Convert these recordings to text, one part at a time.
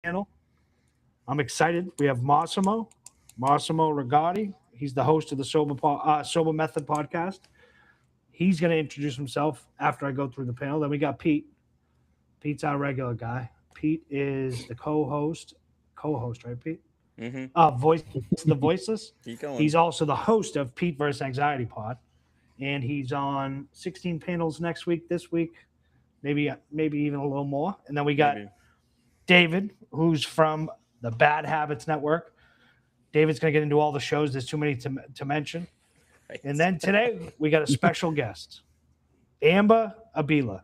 panel. I'm excited. We have Massimo Rigotti. He's the host of the Sober Method podcast. He's going to introduce himself after I go through the panel. Then we got Pete. Pete's our regular guy. Pete is the co-host, right, Pete? Mm-hmm. Voice the Voiceless. Keep going. He's also the host of Pete vs. Anxiety Pod, and he's on 16 panels next week. This week, maybe even a little more. And then we got David, who's from the Bad Habits Network. David's going to get into all the shows. There's too many to mention. Right. And then today we got a special guest, Amber Abila.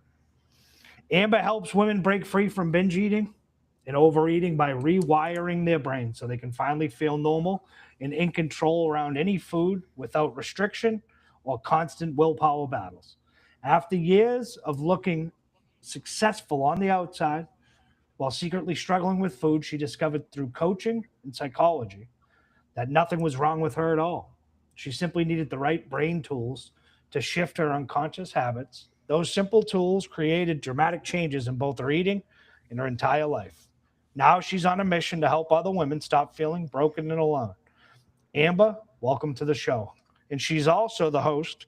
Amber helps women break free from binge eating and overeating by rewiring their brain so they can finally feel normal and in control around any food without restriction or constant willpower battles. After years of looking successful on the outside while secretly struggling with food, she discovered through coaching and psychology that nothing was wrong with her at all. She simply needed the right brain tools to shift her unconscious habits. Those simple tools created dramatic changes in both her eating and her entire life. Now she's on a mission to help other women stop feeling broken and alone. Amber, welcome to the show. And she's also the host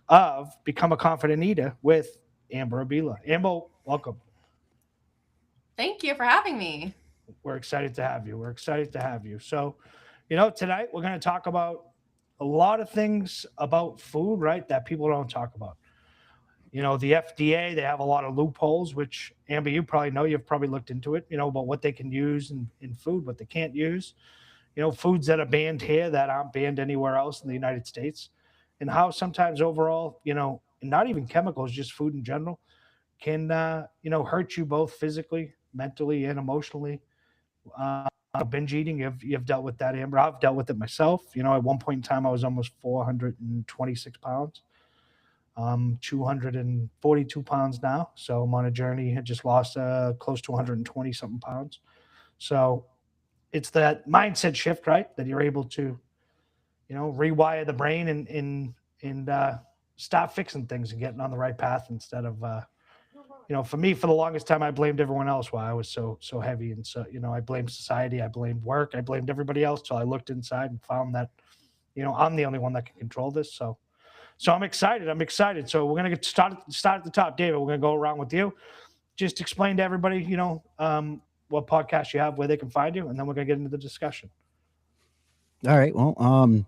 of Become a Confident Eater with Amber Abila. Amber, welcome. Thank you for having me. We're excited to have you. So, tonight we're going to talk about a lot of things about food, right, that people don't talk about. The FDA, they have a lot of loopholes, which, Amber, you probably know. You've probably looked into it, about what they can use in food, what they can't use. Foods that are banned here that aren't banned anywhere else in the United States, and how sometimes overall, and not even chemicals, just food in general, can, hurt you both physically, mentally, and emotionally. Binge eating, you've dealt with that, Amber. I've dealt with it myself. At one point in time, I was almost 426 pounds. 242 pounds now. So I'm on a journey. I just lost close to 120 something pounds. So it's that mindset shift, right? That you're able to, rewire the brain and stop fixing things and getting on the right path instead of, for me, for the longest time, I blamed everyone else why I was so heavy. And so, I blamed society, I blamed work, I blamed everybody else till I looked inside and found that, I'm the only one that can control this. So I'm excited. So we're going to start at the top. David, we're going to go around with you. Just explain to everybody, what podcast you have, where they can find you, and then we're going to get into the discussion. All right. Well,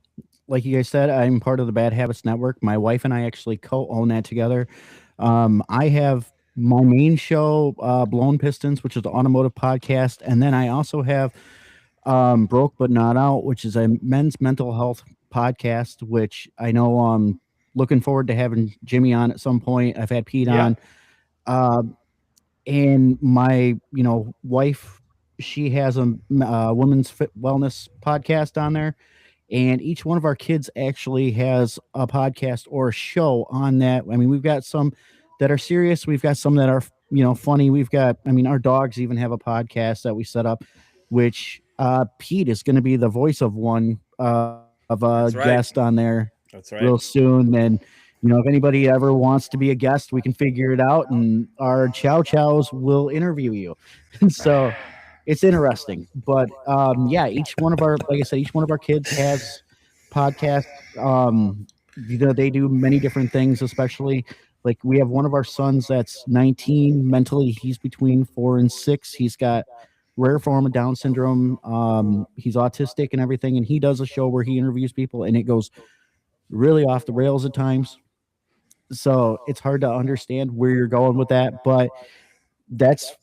like you guys said, I'm part of the Bad Habits Network. My wife and I actually co-own that together. I have my main show, Blown Pistons, which is the automotive podcast. And then I also have Broke But Not Out, which is a men's mental health podcast, which I know looking forward to having Jimmy on at some point. I've had Pete on. And my, wife, she has a women's fit wellness podcast on there. And each one of our kids actually has a podcast or a show on that. I mean, we've got some that are serious. We've got some that are, funny. We've got, our dogs even have a podcast that we set up, which Pete is going to be the voice of one of a guest on there. That's right. Real soon. And, if anybody ever wants to be a guest, we can figure it out. And our chow chows will interview you. And so it's interesting. But each one of our, like I said, each one of our kids has podcasts. They do many different things, especially like we have one of our sons that's 19 mentally. He's between 4 and 6. He's got rare form of Down syndrome. He's autistic and everything. And he does a show where he interviews people and it goes really off the rails at times. So it's hard to understand where you're going with that, but that's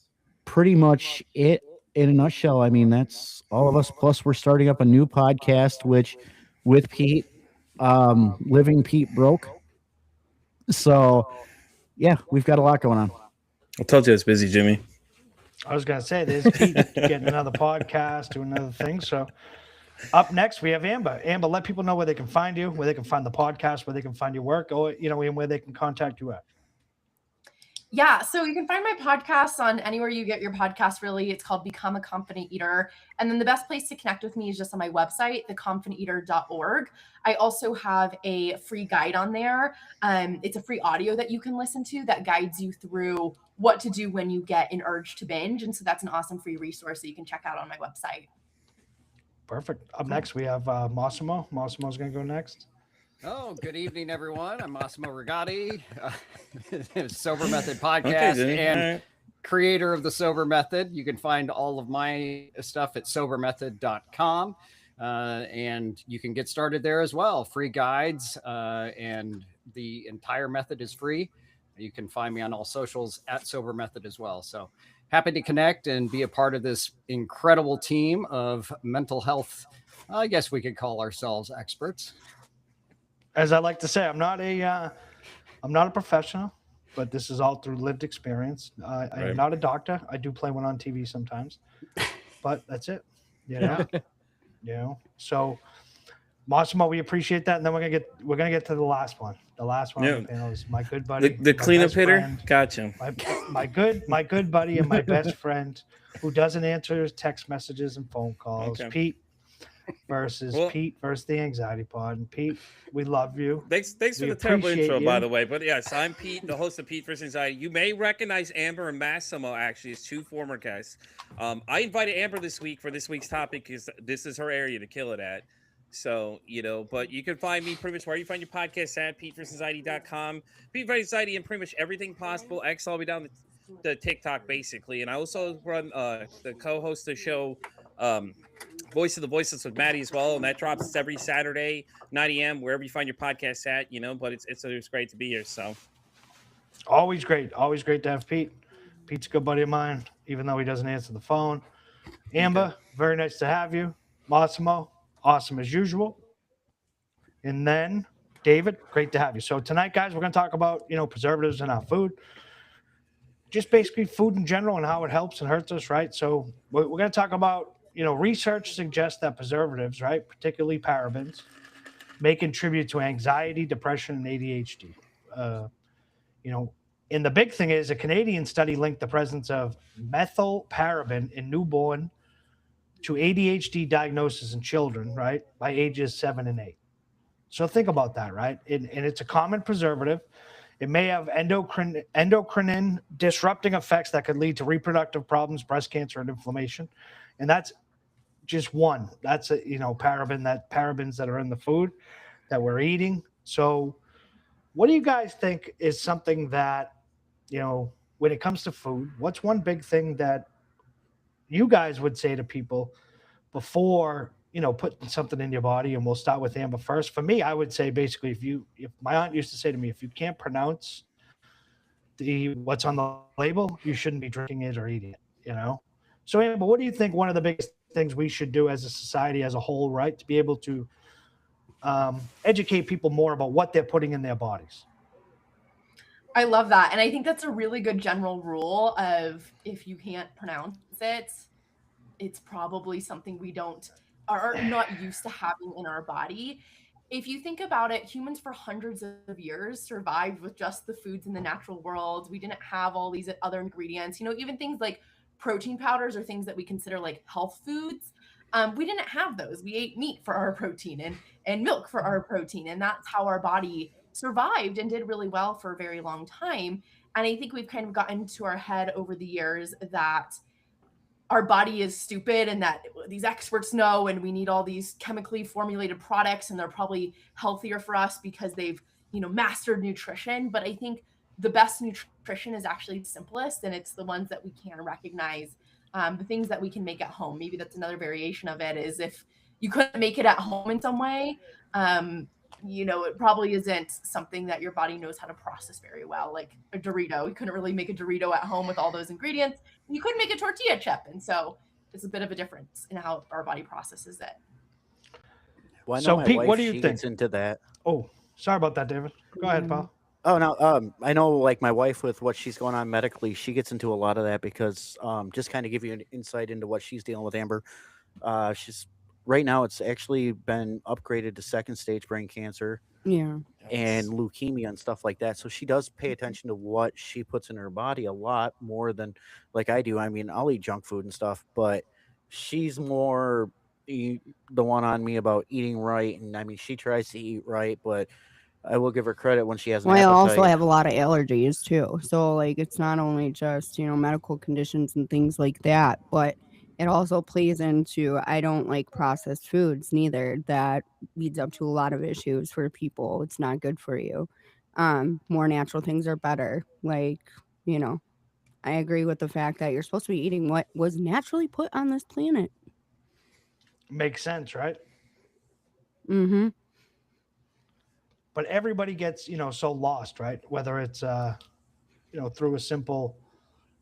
pretty much it in a nutshell. I mean, that's all of us. Plus we're starting up a new podcast, which with Pete, Living Pete Broke. So yeah, we've got a lot going on. I told you it's busy, Jimmy. I was going to say, there's Pete getting another podcast, doing another thing. So up next, we have Amber. Amber, let people know where they can find you, where they can find the podcast, where they can find your work, or, and where they can contact you at. Yeah, so you can find my podcast on anywhere you get your podcast, really. It's called Become a Confident Eater. And then the best place to connect with me is just on my website, theconfidenteater.org. I also have a free guide on there. It's a free audio that you can listen to that guides you through what to do when you get an urge to binge. And so that's an awesome free resource that you can check out on my website. Perfect. Up next, we have Massimo. Massimo's going to go next. Oh, good evening, everyone. I'm Massimo Rigatti, Sober Method podcast Okay, Jimmy. and All right. creator of the Sober Method. You can find all of my stuff at sobermethod.com. And you can get started there as well. Free guides, and the entire method is free. You can find me on all socials at Sober Method as well. So happy to connect and be a part of this incredible team of mental health. I guess we could call ourselves experts. As I like to say, I'm not a professional, but this is all through lived experience. I am Right. not a doctor. I do play one on TV sometimes, but that's it. You know. So, Massimo, we appreciate that, and then we're gonna get to the last one. The last one on the panel is my good buddy, The my cleanup best hitter. friend, Gotcha. my good buddy, and my best friend, who doesn't answer text messages and phone calls. Okay. Pete versus the Anxiety Pod. And Pete, we love you. Thanks for We the terrible appreciate intro, you. by the way. But yes, I'm Pete, the host of Pete vs. Anxiety. You may recognize Amber and Massimo, actually, as two former guests. I invited Amber this week for this week's topic because this is her area to kill it at. So, but you can find me pretty much where you find your podcast at, PeteVSAnxiety.com. Pete vs. Anxiety and pretty much everything possible, X all the way down to TikTok, basically. And I also run the co-host the show, Voice of the Voiceless with Maddie as well, and that drops every Saturday 9 a.m. wherever you find your podcast at. But it's great to be here. So Always great to have Pete. Pete's a good buddy of mine, even though he doesn't answer the phone. Amber, very nice to have you. Massimo, awesome as usual. And then David, great to have you. So tonight, guys, we're going to talk about preservatives in our food, just basically food in general and how it helps and hurts us, right? So we're going to talk about research suggests that preservatives, right, particularly parabens, may contribute to anxiety, depression, and ADHD. And the big thing is a Canadian study linked the presence of methylparaben in newborn to ADHD diagnosis in children, right, by ages 7 and 8. So think about that, right? And it's a common preservative. It may have endocrine disrupting effects that could lead to reproductive problems, breast cancer, and inflammation. And that's just one. That's parabens that are in the food that we're eating. So what do you guys think is something that, when it comes to food, what's one big thing that you guys would say to people before, putting something in your body? And we'll start with Amber first. For me, I would say basically, if my aunt used to say to me, if you can't pronounce what's on the label, you shouldn't be drinking it or eating it, So Amber, what do you think one of the biggest things we should do as a society as a whole, right, to be able to educate people more about what they're putting in their bodies? I love that. And I think that's a really good general rule of if you can't pronounce it, it's probably something we are not used to having in our body. If you think about it, humans for hundreds of years survived with just the foods in the natural world. We didn't have all these other ingredients, even things like protein powders or things that we consider like health foods. We didn't have those. We ate meat for our protein and milk for our protein. And that's how our body survived and did really well for a very long time. And I think we've kind of gotten to our head over the years that our body is stupid and that these experts know, and we need all these chemically formulated products and they're probably healthier for us because they've, mastered nutrition. But I think the best nutrition is actually the simplest, and it's the ones that we can recognize, the things that we can make at home. Maybe that's another variation of it, is if you couldn't make it at home in some way, it probably isn't something that your body knows how to process very well, like a Dorito. You couldn't really make a Dorito at home with all those ingredients. You couldn't make a tortilla chip. And so it's a bit of a difference in how our body processes it. Well, I know So my Pete, wife, what do you she think? gets into that. Oh, sorry about that, David. Go ahead, pal. Oh, no. I know, like, my wife, with what she's going on medically, she gets into a lot of that because just kind of give you an insight into what she's dealing with, Amber. She's right now it's actually been upgraded to second stage brain cancer Yeah. and leukemia and stuff like that. So she does pay attention to what she puts in her body a lot more than like I do. I mean, I'll eat junk food and stuff, but she's more the one on me about eating right. And I mean, she tries to eat right, but I will give her credit when she has an Well, I also appetite. have a lot of allergies too. So like it's not only just, medical conditions and things like that, but it also plays into I don't like processed foods neither. That leads up to a lot of issues for people. It's not good for you. More natural things are better. Like, I agree with the fact that you're supposed to be eating what was naturally put on this planet. Makes sense, right? Mm-hmm. But everybody gets, so lost, right? Whether it's, through a simple,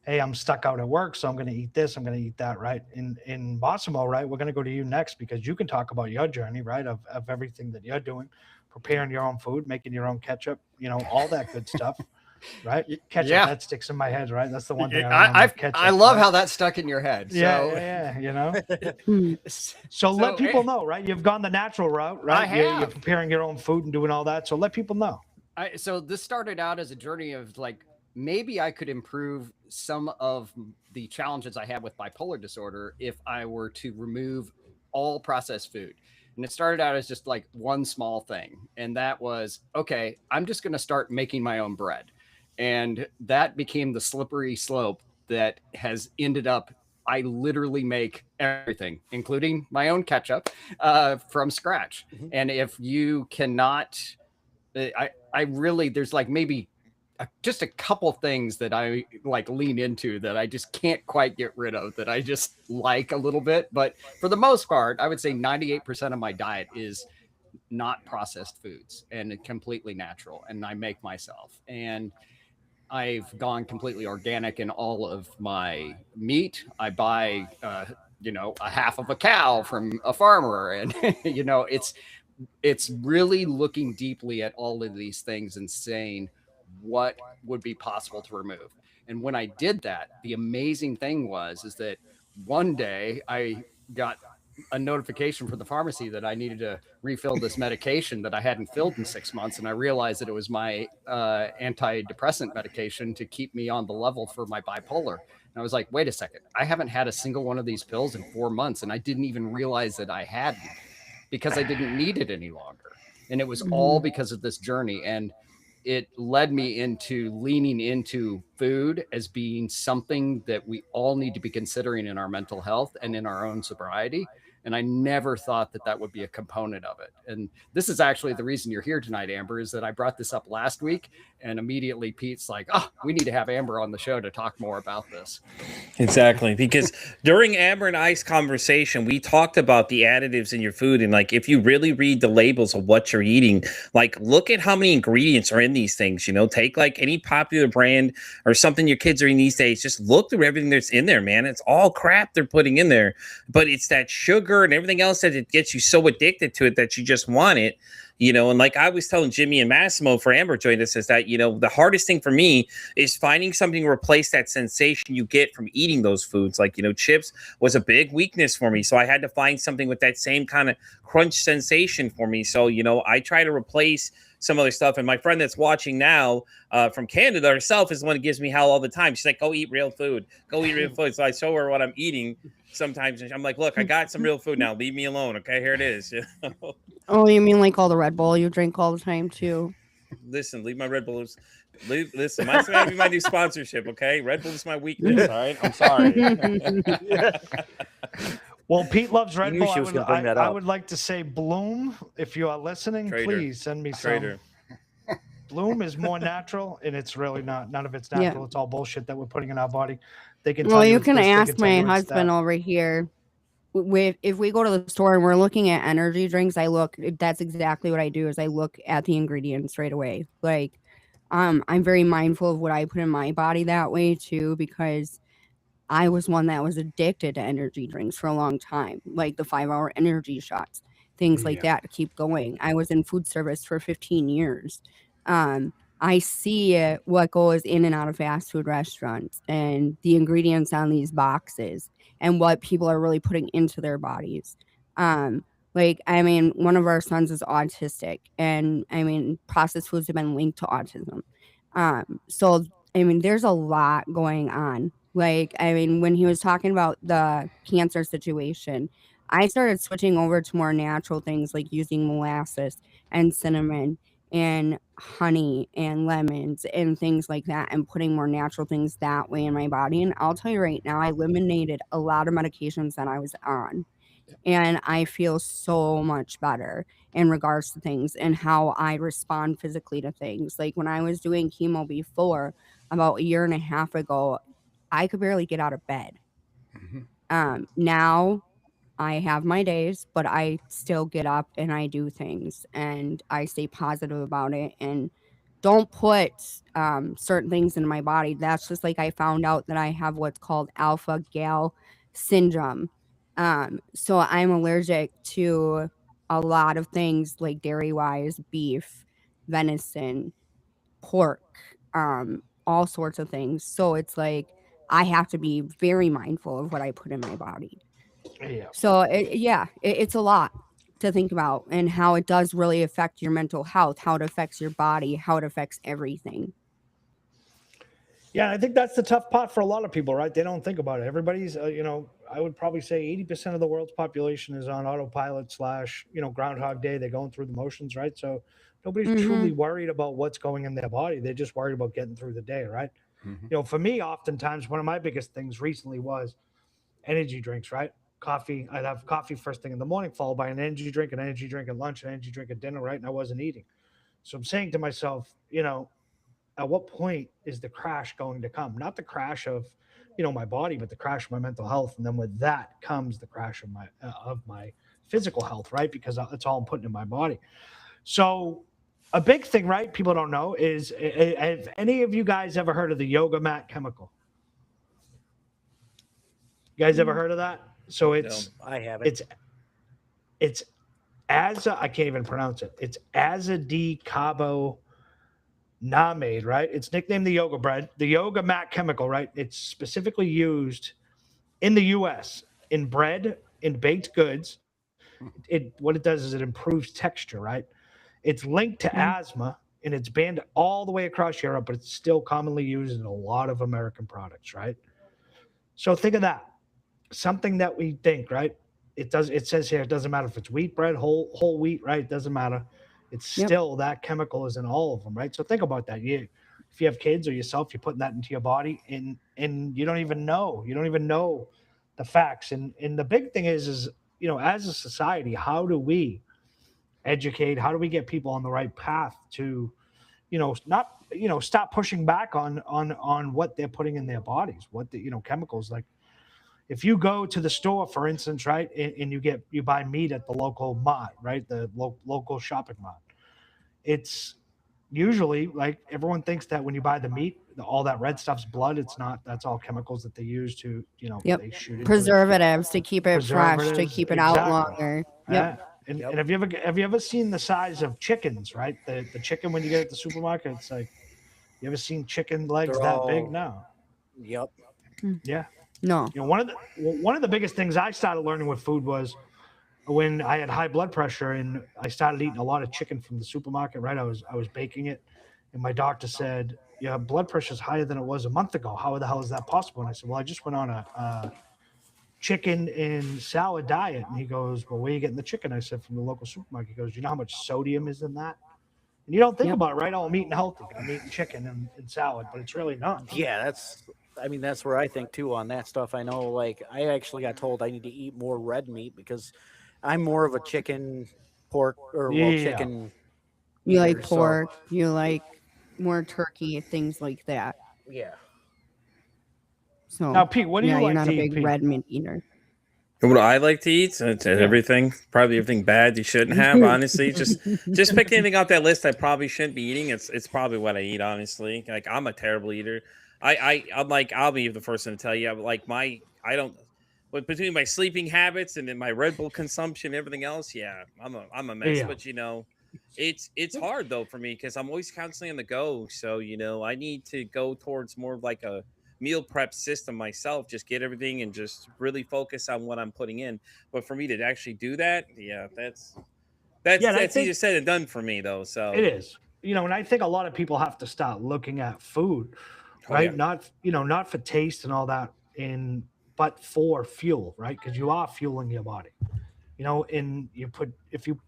hey, I'm stuck out at work, so I'm going to eat this, I'm going to eat that, right? In Massimo, right, we're going to go to you next because you can talk about your journey, right, of everything that you're doing, preparing your own food, making your own ketchup, all that good stuff, right? Ketchup, Yeah. that sticks in my head, right? That's the one thing I remember. Ketchup, I love right? how that stuck in your head. So. Yeah. So let people know, right? You've gone the natural route, right? I You're have. preparing your own food and doing all that. So let people know. So this started out as a journey of like, maybe I could improve some of the challenges I have with bipolar disorder if I were to remove all processed food. And it started out as just like one small thing. And that was, okay, I'm just going to start making my own bread. And that became the slippery slope that has ended up, I literally make everything, including my own ketchup, from scratch. Mm-hmm. And if you cannot, I really, there's like maybe just a couple things that I like lean into that I just can't quite get rid of, that I just like a little bit. But for the most part, I would say 98% of my diet is not processed foods and completely natural. And I make myself. And I've gone completely organic in all of my meat. I buy, a half of a cow from a farmer. And, it's really looking deeply at all of these things and saying what would be possible to remove. And when I did that, the amazing thing is that one day I got a notification from the pharmacy that I needed to refill this medication that I hadn't filled in 6 months. And I realized that it was my antidepressant medication to keep me on the level for my bipolar. And I was like, wait a second, I haven't had a single one of these pills in 4 months. And I didn't even realize that I hadn't, because I didn't need it any longer. And it was all because of this journey. And it led me into leaning into food as being something that we all need to be considering in our mental health and in our own sobriety. And I never thought that that would be a component of it. And this is actually the reason you're here tonight, Amber, is that I brought this up last week and immediately Pete's like, oh, we need to have Amber on the show to talk more about this. Exactly. Because during Amber and I's conversation, we talked about the additives in your food. And like, if you really read the labels of what you're eating, like look at how many ingredients are in these things, take like any popular brand or something your kids are eating these days. Just look through everything that's in there, man. It's all crap they're putting in there, but it's that sugar and everything else that it gets you so addicted to it that you just want it, and like I was telling Jimmy and Massimo for Amber joined us is that, the hardest thing for me is finding something to replace that sensation you get from eating those foods. Like, chips was a big weakness for me. So I had to find something with that same kind of crunch sensation for me. So, I try to replace some other stuff. And my friend that's watching now from Canada herself is the one that gives me hell all the time. She's like, go eat real food. Go eat real food. So I show her what I'm eating sometimes. And I'm like, look, I got some real food now. Leave me alone. Okay, here it is. Oh, you mean like all the Red Bull you drink all the time too? Listen, leave my Red Bulls. Listen, that's going to be my new sponsorship, okay? Red Bull is my weakness, all right? I'm sorry. Well, Pete loves Red Bull. I would like to say, Bloom, if you are listening, please send me some. Bloom is more natural, and it's really not. None of it's natural. Yeah. It's all bullshit that we're putting in our body. They can. Well, you can ask my husband over here. If we go to the store and we're looking at energy drinks, that's exactly what I do is I look at the ingredients right away. Like, I'm very mindful of what I put in my body that way too, because I was one that was addicted to energy drinks for a long time, like the 5-hour energy shots, things like that to keep going. I was in food service for 15 years. I see what goes in and out of fast food restaurants and the ingredients on these boxes and what people are really putting into their bodies. Like, I mean, one of our sons is autistic, and I mean, processed foods have been linked to autism. So I mean, there's a lot going on. Like, I mean, when he was talking about the cancer situation, I started switching over to more natural things like using molasses and cinnamon and honey and lemons and things like that, and putting more natural things that way in my body. And I'll tell you right now, I eliminated a lot of medications that I was on, and I feel so much better in regards to things and how I respond physically to things. Like when I was doing chemo before, about a year and a half ago, I could barely get out of bed. Now I have my days, but I still get up and I do things and I stay positive about it and don't put certain things in my body. That's just like I found out that I have what's called alpha gal syndrome. So I'm allergic to a lot of things like dairy wise, beef, venison, pork, all sorts of things. So it's like I have to be very mindful of what I put in my body. Yeah. So it's a lot to think about, and how it does really affect your mental health, how it affects your body, how it affects everything. Yeah, I think that's the tough part for a lot of people, right? They don't think about it. Everybody's, I would probably say 80% of the world's population is on autopilot / Groundhog Day. They're going through the motions, right? So nobody's truly worried about what's going in their body. They're just worried about getting through the day, right? For me, oftentimes, one of my biggest things recently was energy drinks, right? Coffee. I'd have coffee first thing in the morning, followed by an energy drink at lunch, an energy drink at dinner, right? And I wasn't eating. So I'm saying to myself, at what point is the crash going to come? Not the crash of, my body, but the crash of my mental health. And then with that comes the crash of my physical health, right? Because it's all I'm putting in my body. So a big thing, right? People don't know is, have any of you guys ever heard of the yoga mat chemical? You guys ever heard of that? So it's, I haven't. it's I can't even pronounce it. It's azadicarbonamide, right? It's nicknamed the yoga mat chemical, right? It's specifically used in the U.S. in bread, in baked goods. What it does is it improves texture, right? It's linked to asthma, and it's banned all the way across Europe, but it's still commonly used in a lot of American products, right? So think of that. Something that we think, right? It says here, it doesn't matter if it's wheat bread, whole wheat, right? It doesn't matter. It's still that chemical is in all of them, right? So think about that. If you have kids or yourself, you're putting that into your body, and you don't even know. You don't even know the facts. And the big thing is as a society, how do we educate? How do we get people on the right path to, not stop pushing back on what they're putting in their bodies, what the chemicals like. If you go to the store, for instance, right, and you buy meat at the local mart, right, the local shopping mart, it's usually like everyone thinks that when you buy the meat, all that red stuff's blood. It's not. That's all chemicals that they use to, they shoot into it. Preservatives to keep it fresh, to Preservatives, keep it out exactly. longer. Yeah. And have you ever seen the size of chickens, right? The chicken when you get at the supermarket, it's like, you ever seen chicken legs that big? No. Yep. Yeah. No. One of the biggest things I started learning with food was when I had high blood pressure and I started eating a lot of chicken from the supermarket, right? I was baking it, and my doctor said, "Yeah, blood pressure is higher than it was a month ago. How the hell is that possible?" And I said, "Well, I just went on a chicken and salad diet." And he goes, "Well, where are you getting the chicken?" I said, "From the local supermarket." He goes, "You know how much sodium is in that?" And you don't think about it, right? Oh, I'm eating healthy. I'm eating chicken and salad, but it's really not. Yeah, that's where I think too on that stuff. I know, like, I actually got told I need to eat more red meat because I'm more of a chicken, pork, or chicken. You like eater, pork, you like more turkey, things like that. Yeah. So Now, Pete, what do you like you're not to a eat, big Pete? red meat eater. What do I like to eat? It's everything, probably everything bad you shouldn't have. Honestly, just pick anything off that list I probably shouldn't be eating. It's probably what I eat. Honestly, like I'm a terrible eater. I'm like, I'll be the first one to tell you. But between my sleeping habits and then my Red Bull consumption, and everything else, I'm a mess. Yeah. But it's hard though for me because I'm always constantly on the go. So I need to go towards more of like a meal prep system myself, just get everything and just really focus on what I'm putting in. But for me to actually do that, yeah, that's Yeah, and I think easier said than done for me though. So it is. And I think a lot of people have to start looking at food, Oh, right? yeah. Not for taste and all that, but for fuel, right? Because you are fueling your body. And if you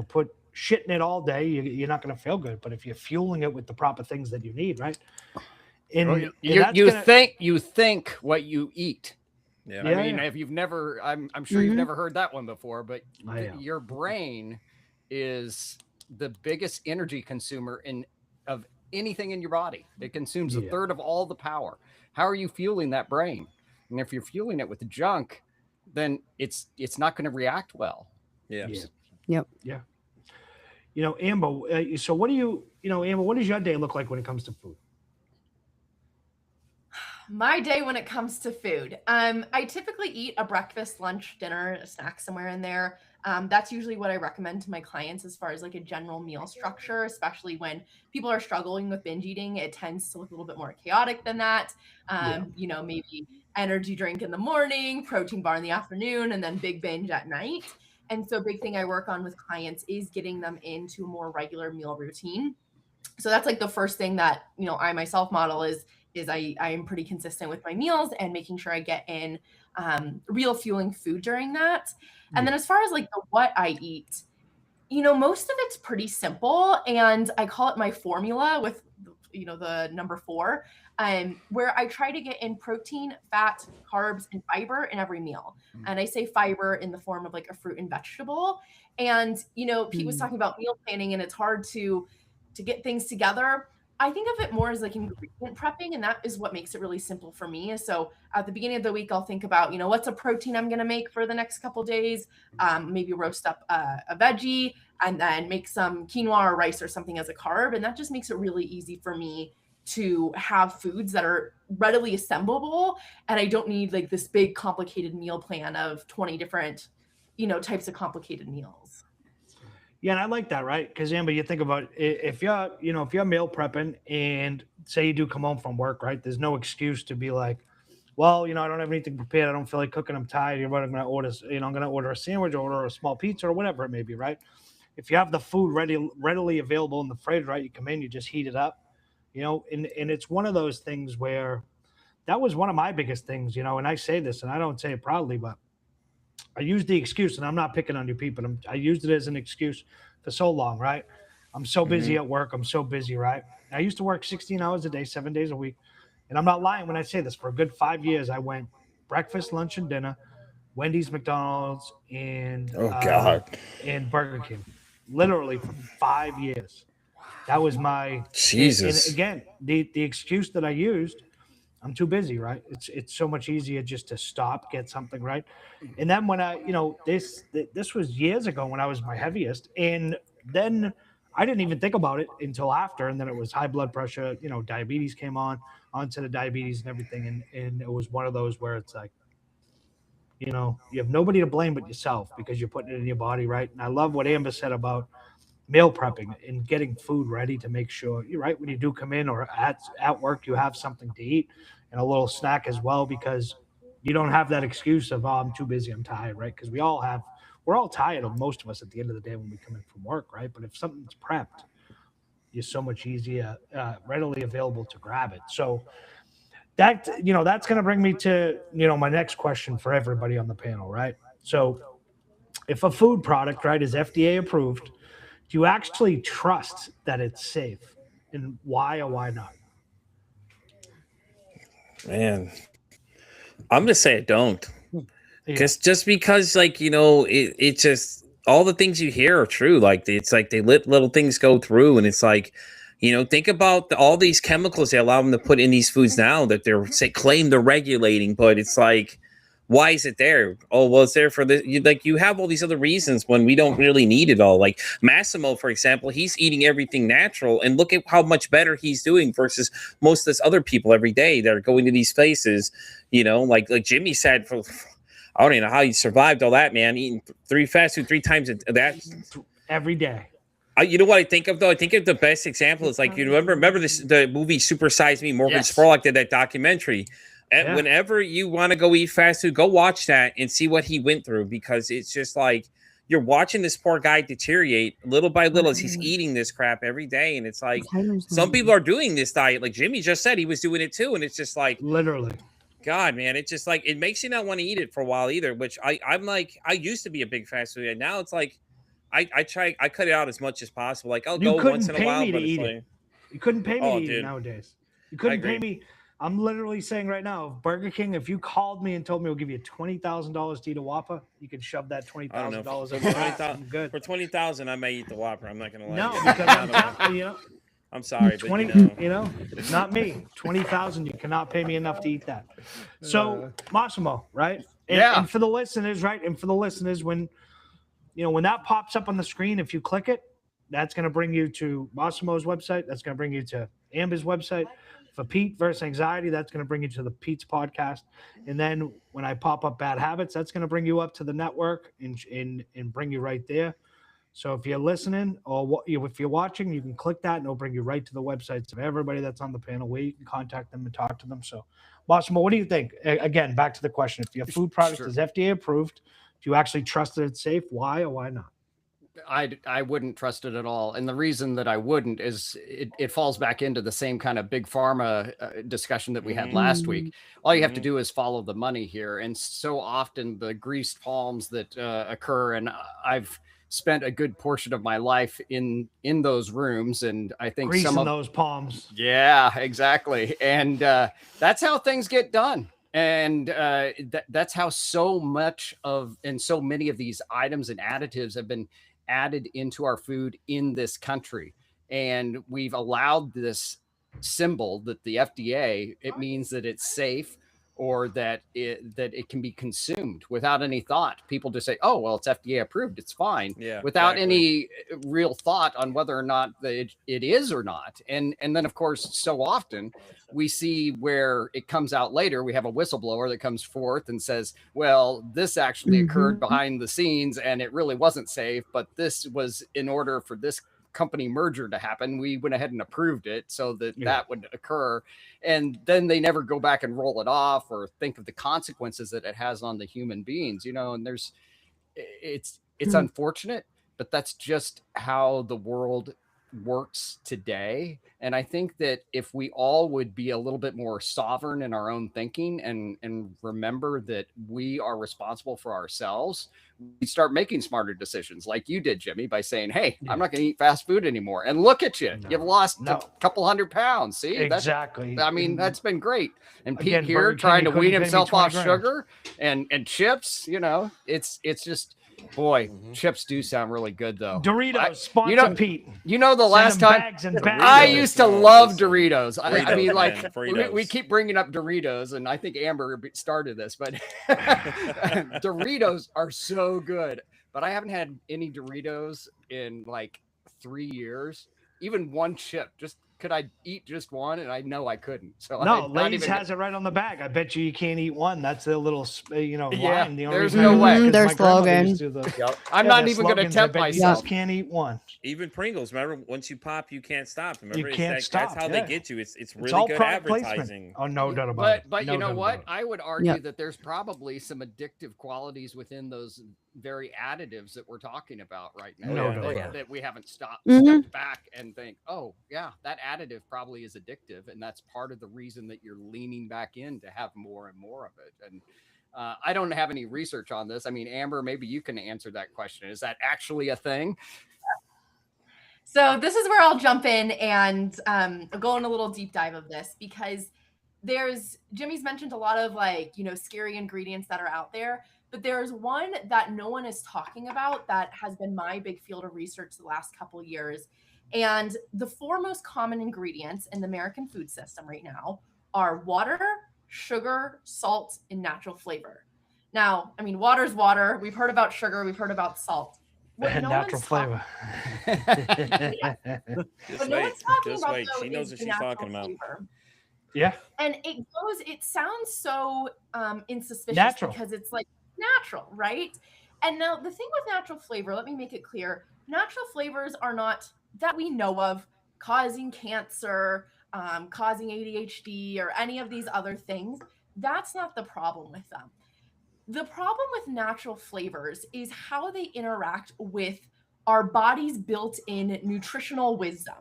put shit in it all day, you're not going to feel good. But if you're fueling it with the proper things that you need, right? And that's You think what you eat. Yeah. I mean, Yeah. if you've never, I'm sure you've Mhm. never heard that one before, but I am. your brain is the biggest energy consumer of anything in your body. It consumes a Yeah. third of all the power. How are you fueling that brain? And if you're fueling it with junk, then it's not going to react well. Yeah. Yeah. Amber, so Amber, what does your day look like when it comes to food? My day when it comes to food, I typically eat a breakfast, lunch, dinner, a snack somewhere in there. That's usually what I recommend to my clients as far as like a general meal structure, especially when people are struggling with binge eating. It tends to look a little bit more chaotic than that. Maybe energy drink in the morning, protein bar in the afternoon, and then big binge at night. And so, big thing I work on with clients is getting them into a more regular meal routine. So that's like the first thing that I myself model is I am pretty consistent with my meals and making sure I get in real fueling food during that. And then as far as like what I eat, most of it's pretty simple, and I call it my formula with the number 4, where I try to get in protein, fat, carbs, and fiber in every meal. And I say fiber in the form of like a fruit and vegetable. And Pete was talking about meal planning, and it's hard to get things together. I think of it more as like ingredient prepping, and that is what makes it really simple for me. So at the beginning of the week, I'll think about, what's a protein I'm going to make for the next couple days. Maybe roast up a veggie and then make some quinoa or rice or something as a carb. And that just makes it really easy for me to have foods that are readily assemblable. And I don't need like this big complicated meal plan of 20 different, types of complicated meals. Yeah, and I like that, right? Because Amber, you think about if you're meal prepping and say you do come home from work, right? There's no excuse to be like, well, I don't have anything prepared. I don't feel like cooking. I'm tired. I'm going to order, I'm going to order a sandwich or order a small pizza or whatever it may be, right? If you have the food readily available in the fridge, right? You come in, you just heat it up, and it's one of those things where that was one of my biggest things, and I say this and I don't say it proudly, but I used the excuse, and I'm not picking on you people. I used it as an excuse for so long, right? I'm so busy at work. I'm so busy, right? I used to work 16 hours a day, 7 days a week. And I'm not lying when I say this. For a good 5 years, I went breakfast, lunch, and dinner, Wendy's, McDonald's, and and Burger King. Literally for 5 years. That was my Jesus. And again, the excuse that I used, I'm too busy, right? It's so much easier just to stop, get something right. And then when this was years ago when I was my heaviest, and then I didn't even think about it until after, and then it was high blood pressure, diabetes came onto the diabetes and everything, and it was one of those where it's like, you have nobody to blame but yourself because you're putting it in your body, right? And I love what Amber said about meal prepping and getting food ready to make sure you're right when you do come in or at work, you have something to eat and a little snack as well, because you don't have that excuse of, oh, I'm too busy, I'm tired, right? Because we're all tired of most of us at the end of the day when we come in from work, right? But if something's prepped, you're so much easier, readily available to grab it. So that's going to bring me to, my next question for everybody on the panel, right? So if a food product, right, is FDA approved, do you actually trust that it's safe, and why or why not? Man, I'm gonna say I don't. Yeah. Just because it just all the things you hear are true. Like it's like they let little things go through, and it's like, think about all these chemicals they allow them to put in these foods now that claim they're regulating, but it's like, why is it there? Oh, well, it's there for this. You have all these other reasons when we don't really need it all. Like Massimo, for example, he's eating everything natural, and look at how much better he's doing versus most of these other people every day that are going to these places. Like Jimmy said, I don't even know how he survived all that, man. Eating fast food 3 times that every day. You know what I think of though? I think of the best example is like, you remember the movie Super Size Me? Morgan Spurlock did that documentary. And whenever you want to go eat fast food, go watch that and see what he went through, because it's just like you're watching this poor guy deteriorate little by little as he's eating this crap every day. And it's like some people are doing this diet. Like Jimmy just said, he was doing it too. And it's just like literally, God, man, it's just like it makes you not want to eat it for a while either. Which I'm like, I used to be a big fast food, and now it's like I cut it out as much as possible. Like I'll go once in a while, but it's like you couldn't pay me to eat it nowadays. You couldn't pay me. I'm literally saying right now, Burger King, if you called me and told me we'll give you $20,000 to eat a Whopper, you could shove that $20,000 in there. I'm good. For $20,000, I may eat the Whopper. I'm not gonna lie. No, because I'm sorry, but 20, not me. 20,000, you cannot pay me enough to eat that. So Massimo, right? And for the listeners, right? And for the listeners, when that pops up on the screen, if you click it, that's going to bring you to Massimo's website. That's going to bring you to Amber's website. For Pete versus Anxiety, that's going to bring you to the Pete's podcast. And then when I pop up Bad Habits, that's going to bring you up to the network and bring you right there. So if you're listening or if you're watching, you can click that and it'll bring you right to the websites of everybody that's on the panel where you can contact them and talk to them. So, Massimo, what do you think? Again, back to the question. If your food product is FDA approved, do you actually trust that it's safe? Why or why not? I wouldn't trust it at all. And the reason that I wouldn't is it falls back into the same kind of big pharma discussion that we had last week. All you have to do is follow the money here. And so often the greased palms that occur, and I've spent a good portion of my life in those rooms. And I think greasing some of those palms. Yeah, exactly. And that's how things get done. And that's how so much of and so many of these items and additives have been added into our food in this country. And we've allowed this symbol that the FDA, it means that it's safe or that it can be consumed without any thought. People just say, oh, well, it's FDA approved, it's fine. Yeah, without any real thought on whether or not it is or not. And then, of course, so often we see where it comes out later. We have a whistleblower that comes forth and says, well, this actually occurred behind the scenes and it really wasn't safe, but this was in order for this company merger to happen. We went ahead and approved it so that that would occur. And then they never go back and roll it off or think of the consequences that it has on the human beings, and it's unfortunate, but that's just how the world works today. And I think that if we all would be a little bit more sovereign in our own thinking and remember that we are responsible for ourselves, we start making smarter decisions like you did, Jimmy, by saying, hey, I'm not going to eat fast food anymore. And look at you. You've lost a couple 100 pounds. See, exactly. That's been great. And Pete Again, here trying to wean himself off grams. sugar and chips, it's just, boy, chips do sound really good though. Doritos, sponsor Pete. The last time I used to love Doritos. I mean, like we keep bringing up Doritos, and I think Amber started this, but Doritos are so good. But I haven't had any Doritos in like 3 years. Even one chip. Could I eat just one? And I know I couldn't. So no, Lay's has it right on the bag. I bet you can't eat one. That's their little, line. There's no way. Their slogan. I'm not even going to tempt myself. You just can't eat one. Even Pringles. Remember, once you pop, you can't stop. Remember, you can't stop. That's how they get you. It's really good advertising. Oh, no doubt about it. But you know what? I would argue that there's probably some addictive qualities within those very additives that we're talking about right now that we haven't stepped back and think, oh yeah, that additive probably is addictive, and that's part of the reason that you're leaning back in to have more and more of it. And I don't have any research on this. I mean, Amber, maybe you can answer that question. Is that actually a thing? So this is where I'll jump in and go on a little deep dive of this, because Jimmy's mentioned a lot of scary ingredients that are out there. But there's one that no one is talking about that has been my big field of research the last couple of years. And the 4 most common ingredients in the American food system right now are water, sugar, salt, and natural flavor. Now, I mean, water's water. We've heard about sugar. We've heard about salt. Natural flavor. But no one's talking about wait. She knows what she's talking about. Yeah. And it sounds so insuspicious natural. because it's like natural, right? And now the thing with natural flavor, let me make it clear. Natural flavors are not, that we know of, causing cancer, causing ADHD, or any of these other things. That's not the problem with them. The problem with natural flavors is how they interact with our body's built-in nutritional wisdom.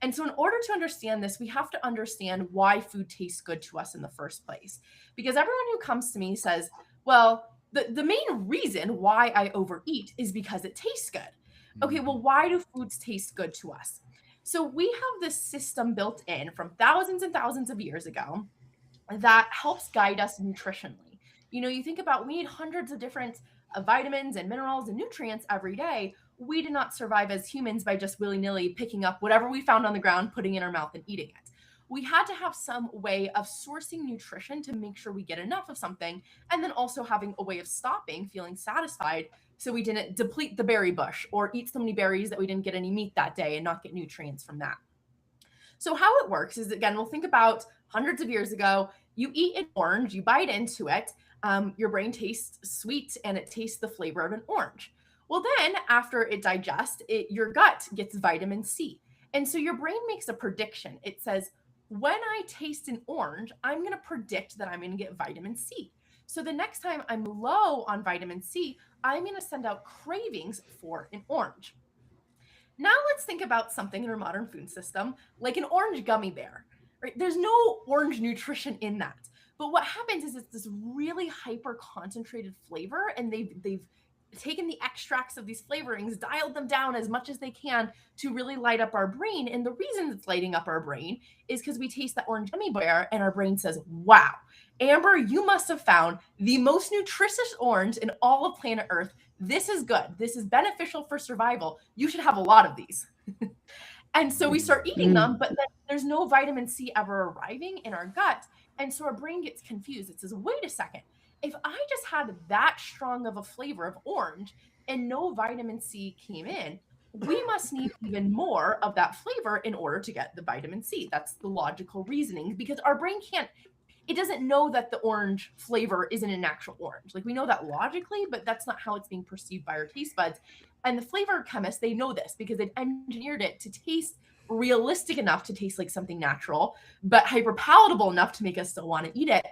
And so in order to understand this, we have to understand why food tastes good to us in the first place. Because everyone who comes to me says, well, the main reason why I overeat is because it tastes good. Okay, well, why do foods taste good to us? So we have this system built in from thousands and thousands of years ago that helps guide us nutritionally. You know, you think about, we need hundreds of different vitamins and minerals and nutrients every day. We did not survive as humans by just willy-nilly picking up whatever we found on the ground, putting it in our mouth and eating it. We had to have some way of sourcing nutrition to make sure we get enough of something, and then also having a way of stopping, feeling satisfied, so we didn't deplete the berry bush or eat so many berries that we didn't get any meat that day and not get nutrients from that. So how it works is, again, we'll think about hundreds of years ago. You eat an orange, you bite into it, your brain tastes sweet and it tastes the flavor of an orange. Well, then after it digests, your gut gets vitamin C. And so your brain makes a prediction. It says, when I taste an orange, I'm going to predict that I'm going to get vitamin C. So the next time I'm low on vitamin C, I'm going to send out cravings for an orange. Now let's think about something in our modern food system, like an orange gummy bear. Right? There's no orange nutrition in that. But what happens is it's this really hyper concentrated flavor, and they've taken the extracts of these flavorings, dialed them down as much as they can to really light up our brain. And the reason it's lighting up our brain is because we taste that orange gummy bear and our brain says, wow, Amber, you must have found the most nutritious orange in all of planet Earth. This is good. This is beneficial for survival. You should have a lot of these. And so we start eating them, but then there's no vitamin C ever arriving in our gut. And so our brain gets confused. It says, wait a second. If I just had that strong of a flavor of orange and no vitamin C came in, we must need even more of that flavor in order to get the vitamin C. That's the logical reasoning, because our brain it doesn't know that the orange flavor isn't an actual orange. Like, we know that logically, but that's not how it's being perceived by our taste buds. And the flavor chemists, they know this because they've engineered it to taste realistic enough to taste like something natural, but hyper palatable enough to make us still want to eat it.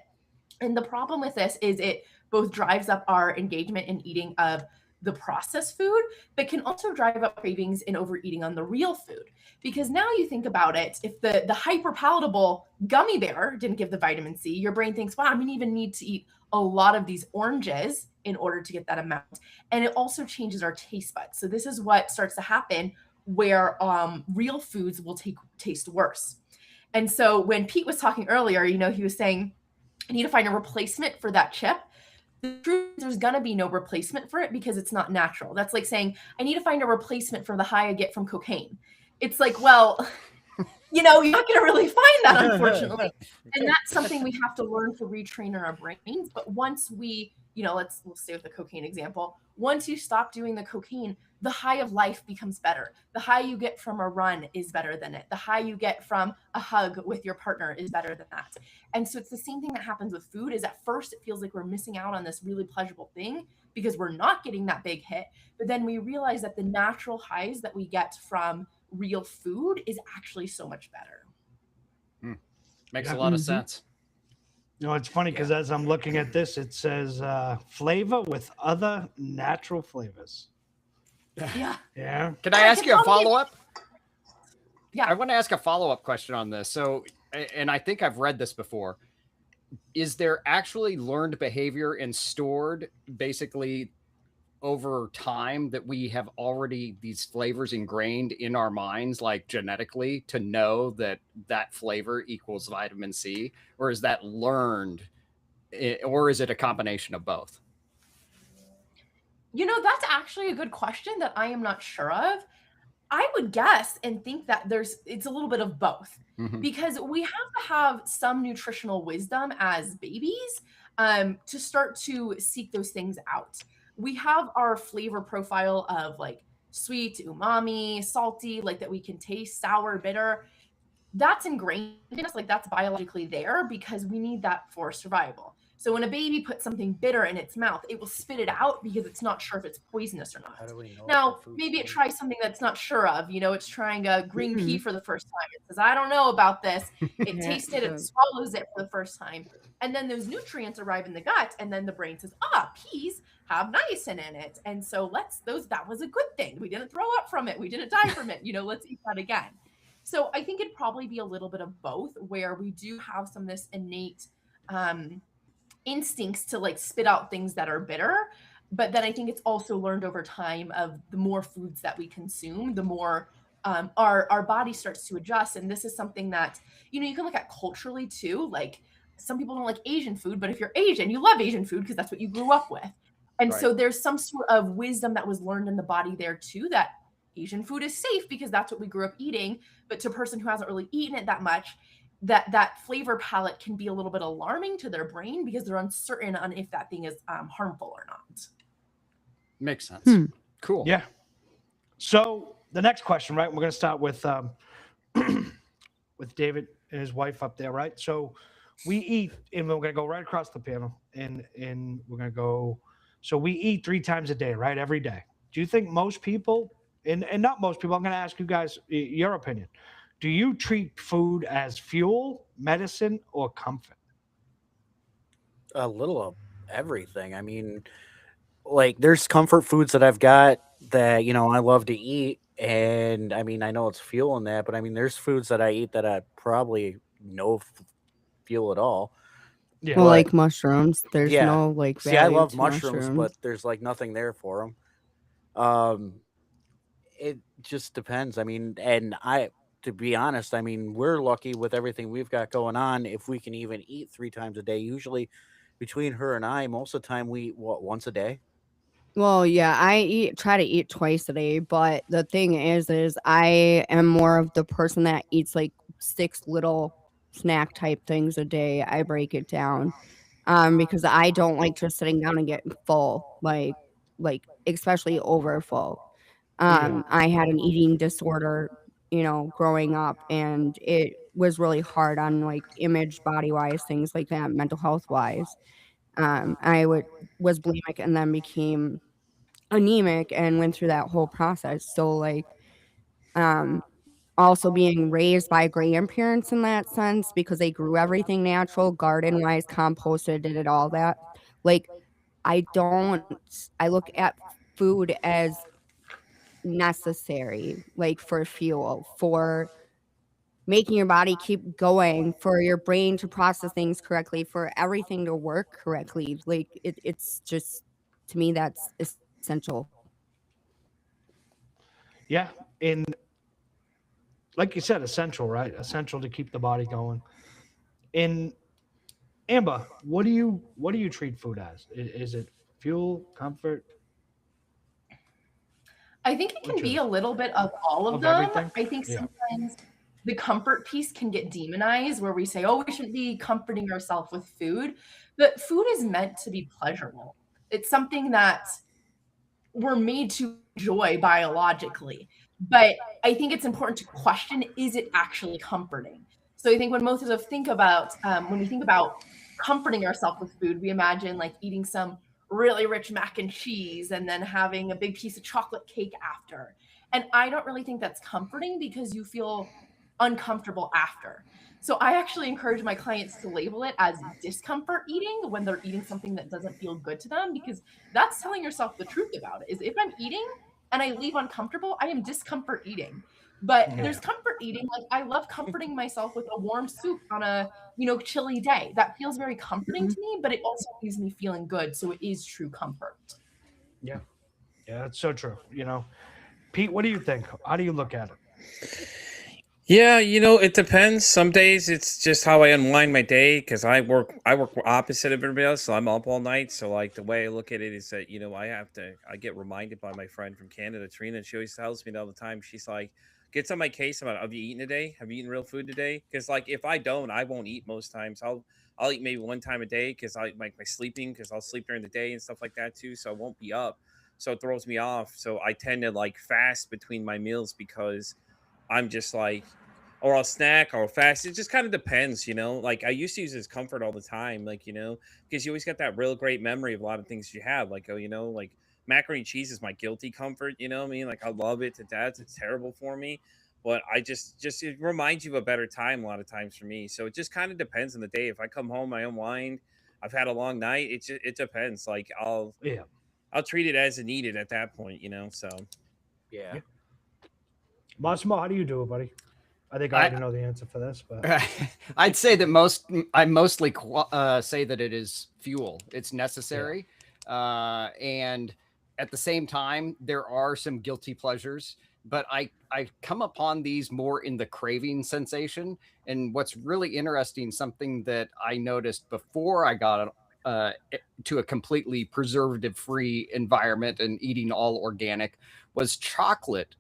And the problem with this is it both drives up our engagement in eating of the processed food, but can also drive up cravings in overeating on the real food. Because now you think about it, if the hyper palatable gummy bear didn't give the vitamin C, your brain thinks, wow, I'm going to even need to eat a lot of these oranges in order to get that amount. And it also changes our taste buds. So this is what starts to happen where real foods will taste worse. And so when Pete was talking earlier, he was saying, I need to find a replacement for that chip. The truth is, there's going to be no replacement for it because it's not natural. That's like saying, I need to find a replacement for the high I get from cocaine. It's like, well, you're not going to really find that, unfortunately. And that's something we have to learn to retrain in our brains. But once we'll stay with the cocaine example. Once you stop doing the cocaine, the high of life becomes better. The high you get from a run is better than it. The high you get from a hug with your partner is better than that. And so it's the same thing that happens with food. Is at first it feels like we're missing out on this really pleasurable thing because we're not getting that big hit. But then we realize that the natural highs that we get from real food is actually so much better. Makes a lot of sense. It's funny because as I'm looking at this, it says flavor with other natural flavors. Yeah. Yeah. Can I ask you a follow-up? Yeah. I want to ask a follow-up question on this. So, and I think I've read this before. Is there actually learned behavior and stored basically over time that we have already these flavors ingrained in our minds, like genetically, to know that that flavor equals vitamin C? Or is that learned, or is it a combination of both? That's actually a good question that I am not sure of. I would guess and think that it's a little bit of both, because we have to have some nutritional wisdom as babies to start to seek those things out. We have our flavor profile of like sweet, umami, salty, like that we can taste, sour, bitter. That's ingrained in us, like that's biologically there because we need that for survival. So when a baby puts something bitter in its mouth, it will spit it out because it's not sure if it's poisonous or How not. do we know? Now, maybe it tries something that's not sure of. It's trying a green pea Mhm. for the first time. It says, I don't know about this. It Yeah, tastes it, so- it swallows it for the first time. And then those nutrients arrive in the gut, and then the brain says, peas have niacin in it. And so that was a good thing. We didn't throw up from it. We didn't die from it. Let's eat that again. So I think it'd probably be a little bit of both, where we do have some of this innate instincts to like spit out things that are bitter. But then I think it's also learned over time of the more foods that we consume, the more our body starts to adjust. And this is something that, you can look at culturally too. Like some people don't like Asian food, but if you're Asian, you love Asian food because that's what you grew up with. And so there's some sort of wisdom that was learned in the body there too, that Asian food is safe because that's what we grew up eating. But to a person who hasn't really eaten it that much, that flavor palette can be a little bit alarming to their brain because they're uncertain on if that thing is harmful or not. Makes sense. Cool. Yeah. So the next question, right? We're going to start with with David and his wife up there, right? So we eat, and we're going to go right across the panel, and we're going to go. So we eat 3 times a day, right? Every day. Do you think most people, and not most people, I'm going to ask you guys your opinion. Do you treat food as fuel, medicine, or comfort? A little of everything. I mean, like there's comfort foods that I've got that I love to eat, and I mean I know it's fuel in that, but I mean there's foods that I eat that I probably no fuel at all. Yeah. Well, But like mushrooms, there's yeah, no like see, I value love to mushrooms, but there's like nothing there for them. It just depends. I mean, and to be honest, I mean we're lucky with everything we've got going on if we can even eat 3 times a day. Usually, between her and I, most of the time we eat once a day. Well, yeah, try to eat twice a day, but the thing is I am more of the person that eats like 6 little snack type things a day. I break it down. Because I don't like just sitting down and getting full, like especially over full. I had an eating disorder, growing up, and it was really hard on like image, body wise, things like that, mental health wise. Was bulimic and then became anemic and went through that whole process. So like also being raised by grandparents in that sense because they grew everything natural, garden wise, composted, did it all that. Like I look at food as necessary, like for fuel, for making your body keep going, for your brain to process things correctly, for everything to work correctly. Like it's just, to me, that's essential. Yeah. And like you said, essential, right? Essential to keep the body going. In Amber, what do you treat food as? Is it fuel, comfort? I think it can What's be yours? a little bit of all of Of them. everything? I think Yeah. sometimes the comfort piece can get demonized where we say, we shouldn't be comforting ourselves with food. But food is meant to be pleasurable. It's something that we're made to enjoy biologically. But I think it's important to question, is it actually comforting? So I think when most of us think about, when we think about comforting ourselves with food, we imagine like eating some really rich mac and cheese and then having a big piece of chocolate cake after. And I don't really think that's comforting because you feel uncomfortable after. So I actually encourage my clients to label it as discomfort eating when they're eating something that doesn't feel good to them, because that's telling yourself the truth about it. Is if I'm eating and I leave uncomfortable, I am discomfort eating. But there's comfort eating. Like I love comforting myself with a warm soup on a, chilly day. That feels very comforting to me, but it also leaves me feeling good. So it is true comfort. Yeah. Yeah, that's so true. Pete, what do you think? How do you look at it? Yeah, it depends. Some days it's just how I unwind my day because I work opposite of everybody else, so I'm up all night. So like the way I look at it is that I get reminded by my friend from Canada, Trina. She always tells me all the time. She's like, gets on my case about, have you eaten today? Have you eaten real food today? Because like if I don't, I won't eat most times. I'll eat maybe one time a day because I like my sleeping because I'll sleep during the day and stuff like that too. So I won't be up. So it throws me off. So I tend to like fast between my meals because I'm just like, or I'll snack or I'll fast. It just kind of depends, you know. Like I used to use it as comfort all the time, like, you know, because you always got that real great memory of a lot of things you have. Like, oh, you know, like macaroni and cheese is my guilty comfort, you know what I mean? Like I love it to death. It's terrible for me. But I just it reminds you of a better time a lot of times for me. So it just kind of depends on the day. If I come home, I unwind, I've had a long night, it depends. Like Yeah. I'll treat it as needed at that point, you know. So Yeah. Yeah. Massimo, how do you do it, buddy? I think I already know the answer for this, but I'd say that I mostly say that it is fuel. It's necessary. And at the same time, there are some guilty pleasures, but I come upon these more in the craving sensation. And what's really interesting, something that I noticed before I got to a completely preservative free environment and eating all organic, was chocolate.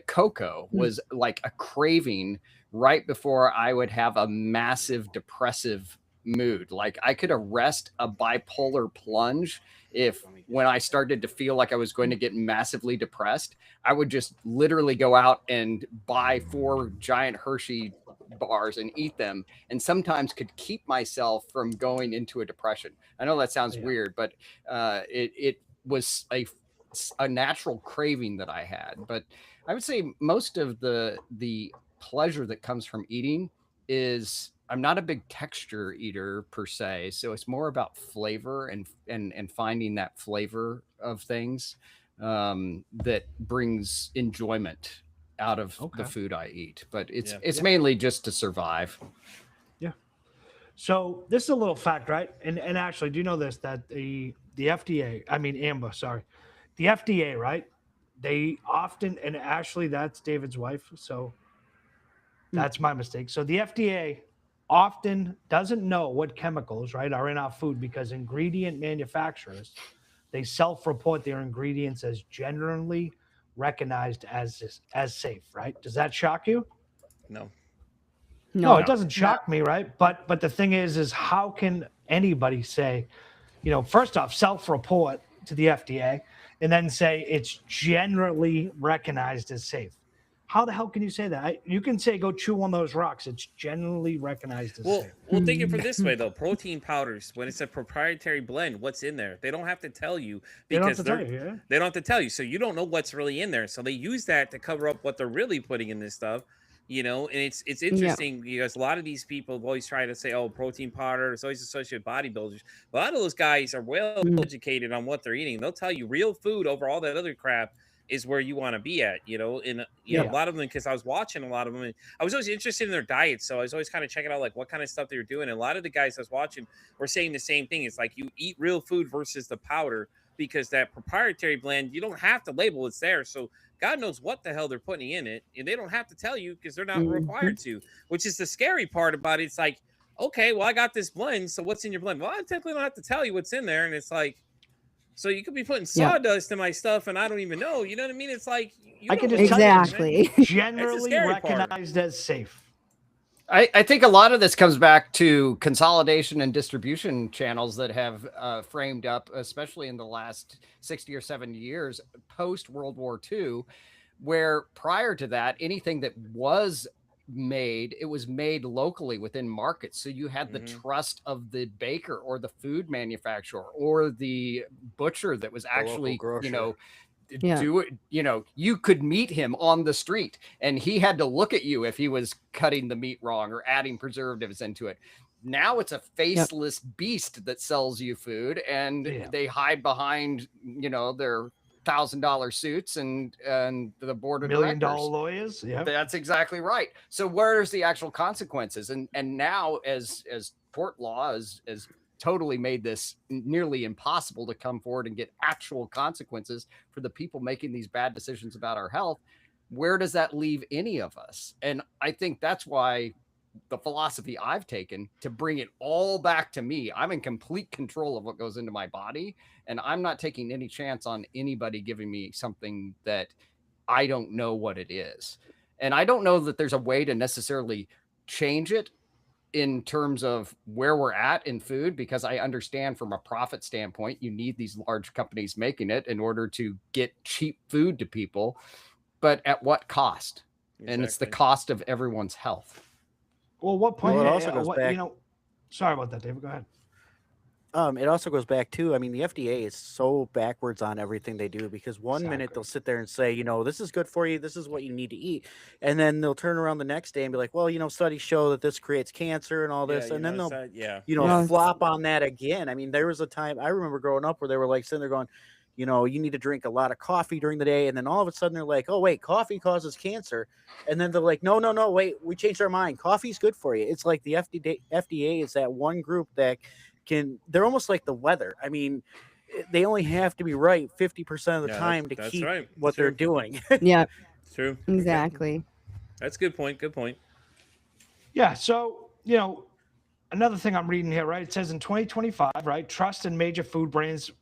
Cocoa was like a craving right before I would have a massive depressive mood. Like I could arrest a bipolar plunge if when I started to feel like I was going to get massively depressed, I would just literally go out and buy 4 giant Hershey bars and eat them, and sometimes could keep myself from going into a depression. I know that sounds weird, but it was a natural craving that I had. But I would say most of the pleasure that comes from eating is, I'm not a big texture eater per se, so it's more about flavor and finding that flavor of things that brings enjoyment out of the food I eat. But it's mainly just to survive. Yeah. So this is a little fact, right? And actually, do you know this, that the FDA, I mean Amber, sorry, the FDA, right? They often, and actually that's David's wife, so that's my mistake. So the FDA often doesn't know what chemicals, right, are in our food because ingredient manufacturers, they self-report their ingredients as generally recognized as safe, right? Does that shock you? No, it doesn't shock me, right? But the thing is how can anybody say, you know, first off, self-report to the FDA and then say it's generally recognized as safe? How the hell can you say that? You can say go chew on those rocks. It's generally recognized as safe. Well, think of it this way though: protein powders, when it's a proprietary blend, what's in there? They don't have to tell you because they don't have to tell you, so you don't know what's really in there. So they use that to cover up what they're really putting in this stuff, you know. And it's interesting because a lot of these people always try to say, "Oh, protein powder is always associated with bodybuilders." A lot of those guys are well educated on what they're eating. They'll tell you real food over all that other crap is where you want to be at, you know. And you know, a lot of them, because I was watching a lot of them, and I was always interested in their diets, so I was always kind of checking out like what kind of stuff they were doing. And a lot of the guys I was watching were saying the same thing. It's like you eat real food versus the powder, because that proprietary blend, you don't have to label it's there, so God knows what the hell they're putting in it, and they don't have to tell you because they're not required to, which is the scary part about it. It's like, okay, well, I got this blend, so what's in your blend? Well, I technically don't have to tell you what's in there. And it's like, so you could be putting sawdust in my stuff and I don't even know. You know what I mean? It's like, I can just exactly generally recognized as safe. I think a lot of this comes back to consolidation and distribution channels that have framed up, especially in the last 60 or 70 years post World War II, where prior to that, anything that was made, it was made locally within markets. So you had the trust of the baker or the food manufacturer or the butcher that was actually, you know, do it. You know, you could meet him on the street and he had to look at you if he was cutting the meat wrong or adding preservatives into it. Now it's a faceless beast that sells you food, and they hide behind, you know, their $1,000 suits and the board of $1 million directors. lawyers. Yeah, that's exactly right. So where's the actual consequences? And now as tort law has totally made this nearly impossible to come forward and get actual consequences for the people making these bad decisions about our health, where does that leave any of us? And I think that's why the philosophy I've taken to bring it all back to me. I'm in complete control of what goes into my body, and I'm not taking any chance on anybody giving me something that I don't know what it is. And I don't know that there's a way to necessarily change it in terms of where we're at in food, because I understand from a profit standpoint, you need these large companies making it in order to get cheap food to people. But at what cost? and it's the Exactly. cost of everyone's health. Well, what point? Well, it also goes back. You know, sorry about that, David. Go ahead. It also goes back to, I mean, the FDA is so backwards on everything they do because one minute Exactly. they'll sit there and say, this is good for you, this is what you need to eat, and then they'll turn around the next day and be like, well, studies show that this creates cancer and all this, and then they'll Yeah. flop on that again. I mean, there was a time I remember growing up where they were like sitting there going, you need to drink a lot of coffee during the day, and then all of a sudden they're like, oh wait, coffee causes cancer, and then they're like, no, wait, we changed our mind, coffee's good for you. It's like the FDA is that one group that they're almost like the weather. I mean, they only have to be right 50% of the time to keep what they're doing. Yeah, It's true. exactly. That's a good point. Good point. Yeah. So, another thing I'm reading here, right? It says in 2025, right, trust in major food brands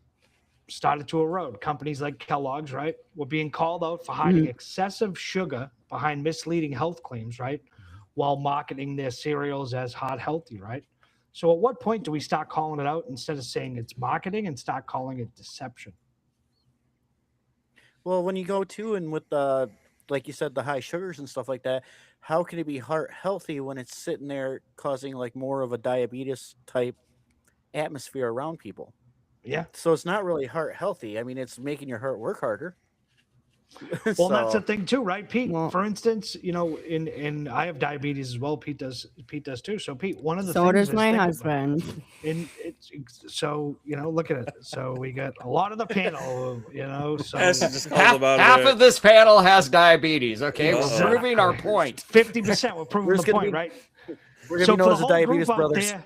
started to erode. Companies like Kellogg's, right, were being called out for hiding excessive sugar behind misleading health claims, right, while marketing their cereals as heart healthy, right? So at what point do we start calling it out instead of saying it's marketing and start calling it deception? Well, when you go to and with the, like you said, the high sugars and stuff like that, how can it be heart healthy when it's sitting there causing like more of a diabetes type atmosphere around people? Yeah. So it's not really heart healthy. I mean, it's making your heart work harder. Well, that's the thing too, right, Pete? Well- For instance, in I have diabetes as well. Pete does too. So Pete, one of the So things does is my think about- husband. And so look at it. So we got a lot of the panel, so Esther just called about Half it. of this panel has diabetes. Okay, Uh-oh. we're proving our point. 50%. We're proving We're the just gonna point, be- right? We're gonna So be for known the as the whole Diabetes group out Brothers. there,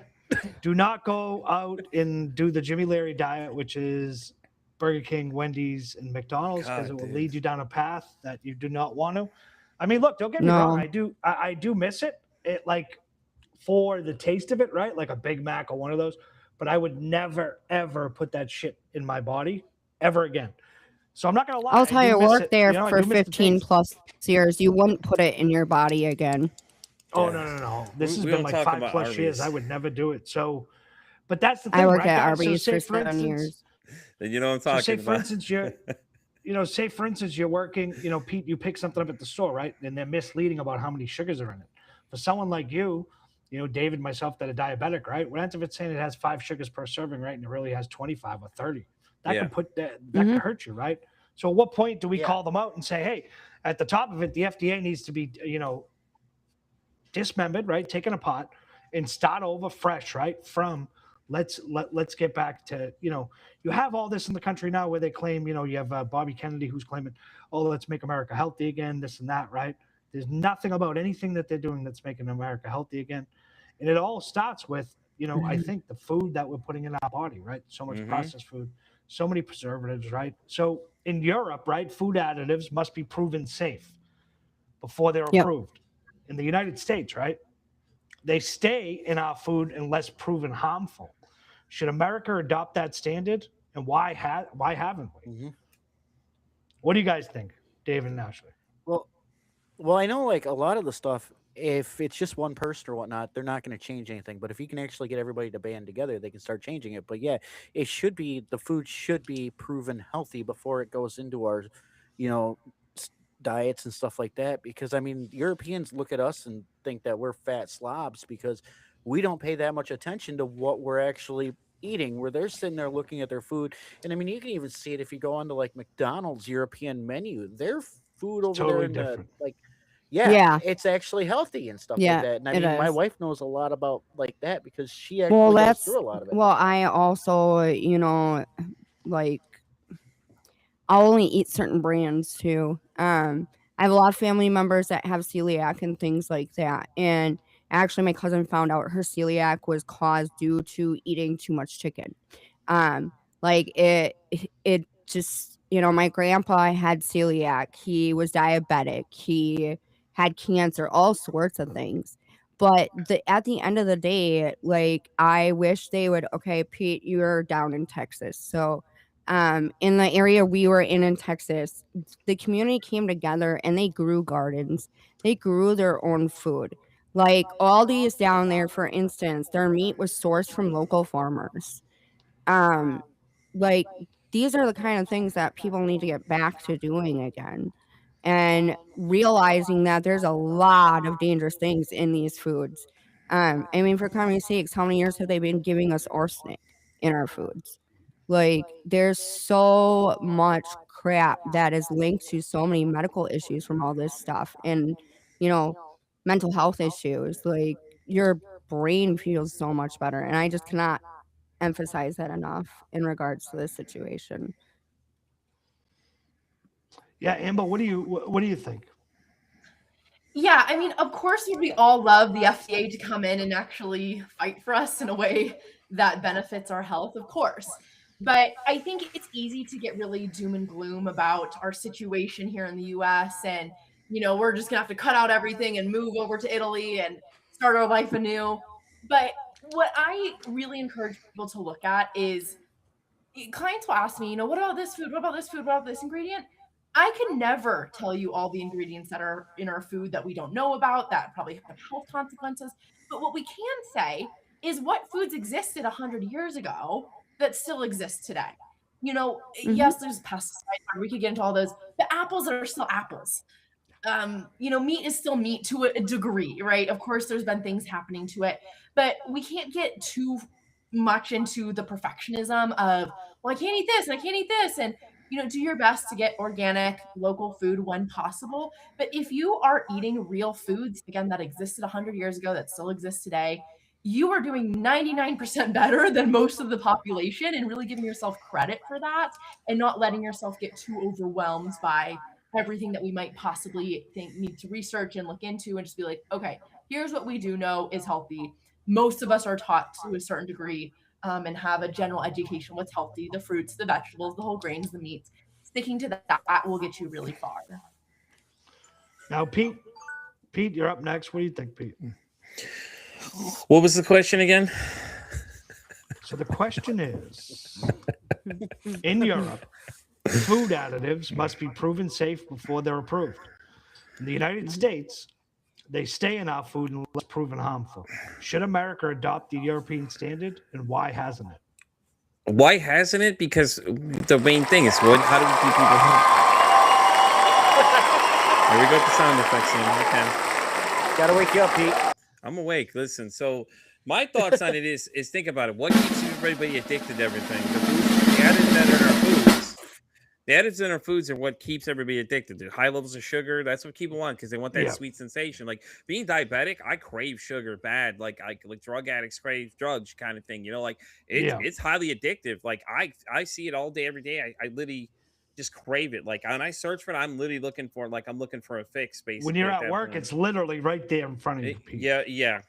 do not go out and do the Jimmy Larry diet, which is Burger King, Wendy's, and McDonald's, because God, it will dude. lead you down a path that you do not want to. I mean, look, don't get me No. wrong. I do miss it. It like for the taste of it, right? Like a Big Mac or one of those. But I would never ever put that shit in my body ever again. So I'm not gonna lie. I'll I tell do you, miss work it. there I for do miss the 15 taste. plus years. You wouldn't put it in your body again. Oh Yeah. no! This We has don't been like talk 5+ about years. Arby's. I would never do it. So, but that's the thing. I worked right, at guys? So Arby's say, for 7 years. Then you know what I'm So talking say about. for instance you're working, Pete, you pick something up at the store, right? And they're misleading about how many sugars are in it. For someone like you, David, myself, that are diabetic, right? What ends if it's saying it has 5 sugars per serving, right? And it really has 25 or 30. That Yeah. could put that could hurt you, right? So at what point do we Yeah. call them out and say, hey, at the top of it, the FDA needs to be, dismembered, right? Taken apart and start over fresh, right? From let's get back to, you have all this in the country now where they claim, you have Bobby Kennedy who's claiming, oh, let's make America healthy again, this and that, right? There's nothing about anything that they're doing that's making America healthy again. And it all starts with, I think the food that we're putting in our body, right? So much processed food, so many preservatives, right? So in Europe, right, food additives must be proven safe before they're Yep. approved. In the United States, right, they stay in our food unless proven harmful. Should America adopt that standard? And why haven't we? Mhm. What do you guys think, David and Ashley? Well, I know like a lot of the stuff, if it's just one person or whatnot, they're not going to change anything. But if you can actually get everybody to band together, they can start changing it. But yeah, the food should be proven healthy before it goes into our, diets and stuff like that. Because I mean, Europeans look at us and think that we're fat slobs because we don't pay that much attention to what we're actually eating, where they're sitting there looking at their food. And I mean, you can even see it if you go onto like McDonald's European menu, their food over Totally there in different. the, like, Yeah. it's actually healthy and stuff Yeah, like that. And I it mean, my is. wife knows a lot about like that because she actually Well, goes that's through a lot of it. well. I also, like I'll only eat certain brands too. I have a lot of family members that have celiac and things like that. And actually, my cousin found out her celiac was caused due to eating too much chicken. Like it just, my grandpa had celiac. He was diabetic. He had cancer, all sorts of things. But at the end of the day, like I wish they would. Okay, Pete, you're down in Texas, so in the area we were in Texas, the community came together and they grew gardens. They grew their own food. Like Aldi's down there, for instance, their meat was sourced from local farmers. Like these are the kind of things that people need to get back to doing again. and realizing that there's a lot of dangerous things in these foods. I mean, for Kami's sakes, how many years have they been giving us arsenic in our foods? Like, there's so much crap that is linked to so many medical issues from all this stuff, and mental health issues. Like, your brain feels so much better, and I just cannot emphasize that enough in regards to this situation. Yeah, Amber, what do you think? Yeah, I mean, of course, we all love the FDA to come in and actually fight for us in a way that benefits our health, of course. But I think it's easy to get really doom and gloom about our situation here in the US. And, we're just going to have to cut out everything and move over to Italy and start our life anew. But what I really encourage people to look at is clients will ask me, what about this food? What about this food? What about this ingredient? I can never tell you all the ingredients that are in our food that we don't know about that probably have health consequences. But what we can say is what foods existed 100 years ago that still exist today. Yes, there's pesticides. We could get into all those, but apples are still apples. Meat is still meat to a degree, right? Of course, there's been things happening to it, but we can't get too much into the perfectionism of, well, I can't eat this and I can't eat this. And do your best to get organic, local food when possible. But if you are eating real foods, again, that existed 100 years ago, that still exists today, you are doing 99% better than most of the population, and really giving yourself credit for that and not letting yourself get too overwhelmed by everything that we might possibly need to research and look into, and just be like, okay, here's what we do know is healthy. Most of us are taught to a certain degree and have a general education what's healthy, the fruits, the vegetables, the whole grains, the meats. Sticking to that will get you really far. Now, Pete, you're up next. What do you think, Pete? What was the question again? So the question is, in Europe, food additives must be proven safe before they're approved. In the United States, they stay in our food unless proven harmful. Should America adopt the European standard, and why hasn't it? Why hasn't it? Because the main thing is, how do we keep people home? Here we go with the sound effects in. Okay. Gotta wake you up, Pete. I'm awake. Listen, so my thoughts on it is think about it. What keeps everybody addicted to everything? The additives that are in our foods. The additives in our foods are what keeps everybody addicted to. High levels of sugar, that's what people want because they want that sweet sensation. Like being diabetic, I crave sugar bad. Like drug addicts crave drugs kind of thing. It's highly addictive. Like I see it all day, every day. I literally just crave it. Like when I search for it, I'm literally looking for it. Like I'm looking for a fix. Basically, when you're at work, it's literally right there in front of you. Pete. Yeah.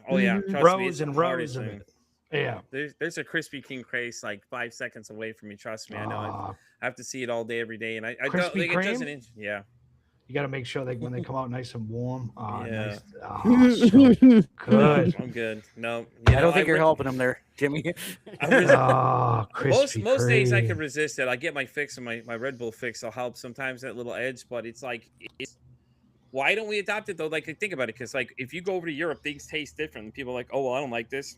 Oh yeah, trust rows me, and rows of it. Yeah, there's a Krispy Kreme craze like 5 seconds away from me. Trust me, I know. I have to see it all day, every day, and I don't think it doesn't. Yeah, you got to make sure when they come out nice and warm. Yeah, nice. So good. I'm good. No, I don't think you're helping them there, Jimmy. Most days I can resist it. I get my fix and my Red Bull fix. I'll help sometimes that little edge, but it's like why don't we adopt it though? Like think about it, because like if you go over to Europe, things taste different. People are like, oh well, I don't like this.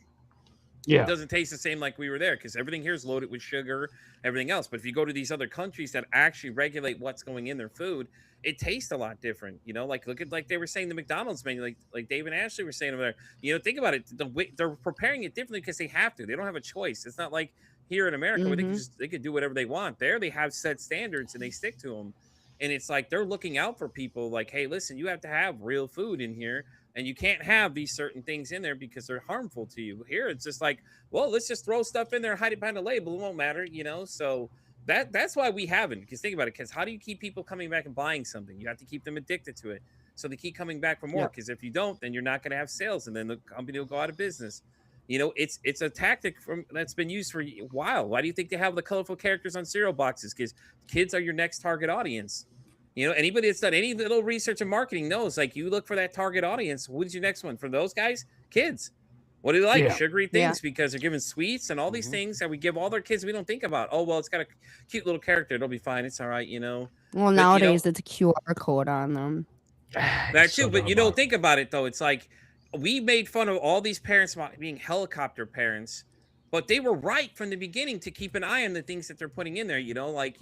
Yeah, it doesn't taste the same like we were there because everything here is loaded with sugar, everything else. But if you go to these other countries that actually regulate what's going in their food, it tastes a lot different. Like look at like they were saying the McDonald's menu, like Dave and Ashley were saying over there. Think about it. The way they're preparing it differently because they have to. They don't have a choice. It's not like here in America where they can do whatever they want. There they have set standards and they stick to them. And it's like they're looking out for people. Like, hey, listen, you have to have real food in here. And you can't have these certain things in there because they're harmful to you. Here, it's just like, well, let's just throw stuff in there, hide it behind a label. It won't matter, So that's why we haven't. Because think about it. Because how do you keep people coming back and buying something? You have to keep them addicted to it, so they keep coming back for more. Because if you don't, then you're not going to have sales, and then the company will go out of business. It's a tactic that's been used for a while. Why do you think they have the colorful characters on cereal boxes? Because kids are your next target audience. Anybody that's done any little research in marketing knows, like, you look for that target audience. Who's your next one? For those guys, kids. What do they like? Sugary things because they're giving sweets and all these things that we give all their kids. We don't think about. Oh, well, it's got a cute little character. It'll be fine. It's all right, Well, but, nowadays it's a QR code on them. That too. But think about it, though. It's like we made fun of all these parents about being helicopter parents, but they were right from the beginning to keep an eye on the things that they're putting in there. Like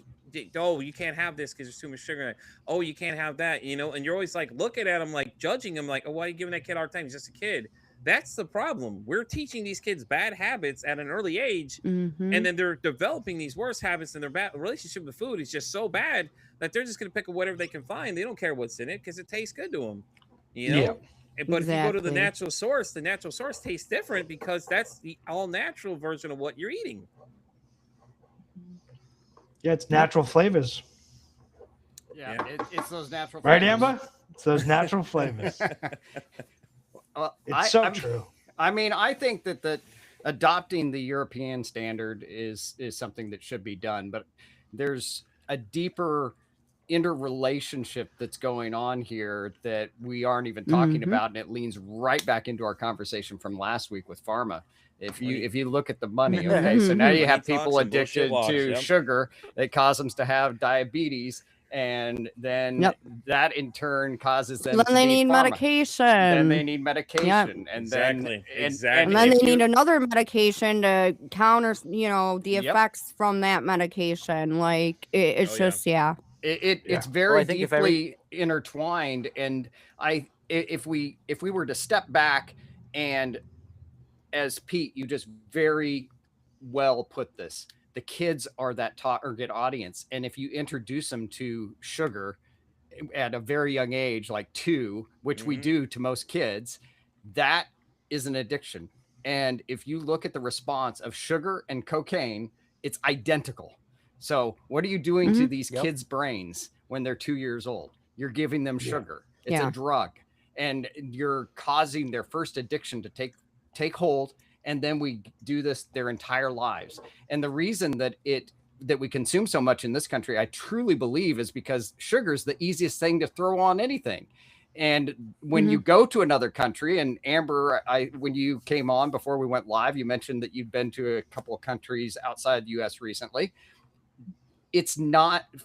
oh, you can't have this because there's too much sugar in it. Oh, you can't have that, and you're always like looking at them, like judging them, like, oh, why are you giving that kid a hard time? He's just a kid. That's the problem. We're teaching these kids bad habits at an early age, and then they're developing these worse habits, and their relationship with food is just so bad that they're just going to pick up whatever they can find. They don't care what's in it because it tastes good to them, Yeah. But if you go to the Exactly. natural source tastes different because that's the all natural version of what you're eating. Yeah, it's natural flavors. Yeah, it's those natural Right, flavors. Amber? It's those natural flavors. It's so true. I mean, I think that adopting the European standard is something that should be done, but there's a deeper interrelationship that's going on here that we aren't even talking about, and it leans right back into our conversation from last week with pharma. If you look at the money, okay, so now you have people addicted to sugar that cause them to have diabetes, and then that in turn causes them Then to they need need pharma. medication. Then they need medication, and Exactly. And then they need another medication to counter, the effects from that medication. Like it's just It's very Well, I think if deeply intertwined, and if we were to step back, and as Pete, you just very well put this, the kids are that target audience, and if you introduce them to sugar at a very young age, like 2, which we do to most kids, that is an addiction. And if you look at the response of sugar and cocaine, it's identical. So what are you doing to these kids' brains when they're 2 years old? You're giving them sugar. It's a drug, and you're causing their first addiction to take hold. And then we do this their entire lives. And the reason that we consume so much in this country, I truly believe, is because sugar is the easiest thing to throw on anything. And when you go to another country, and Amber, when you came on before we went live, you mentioned that you've been to a couple of countries outside the US recently.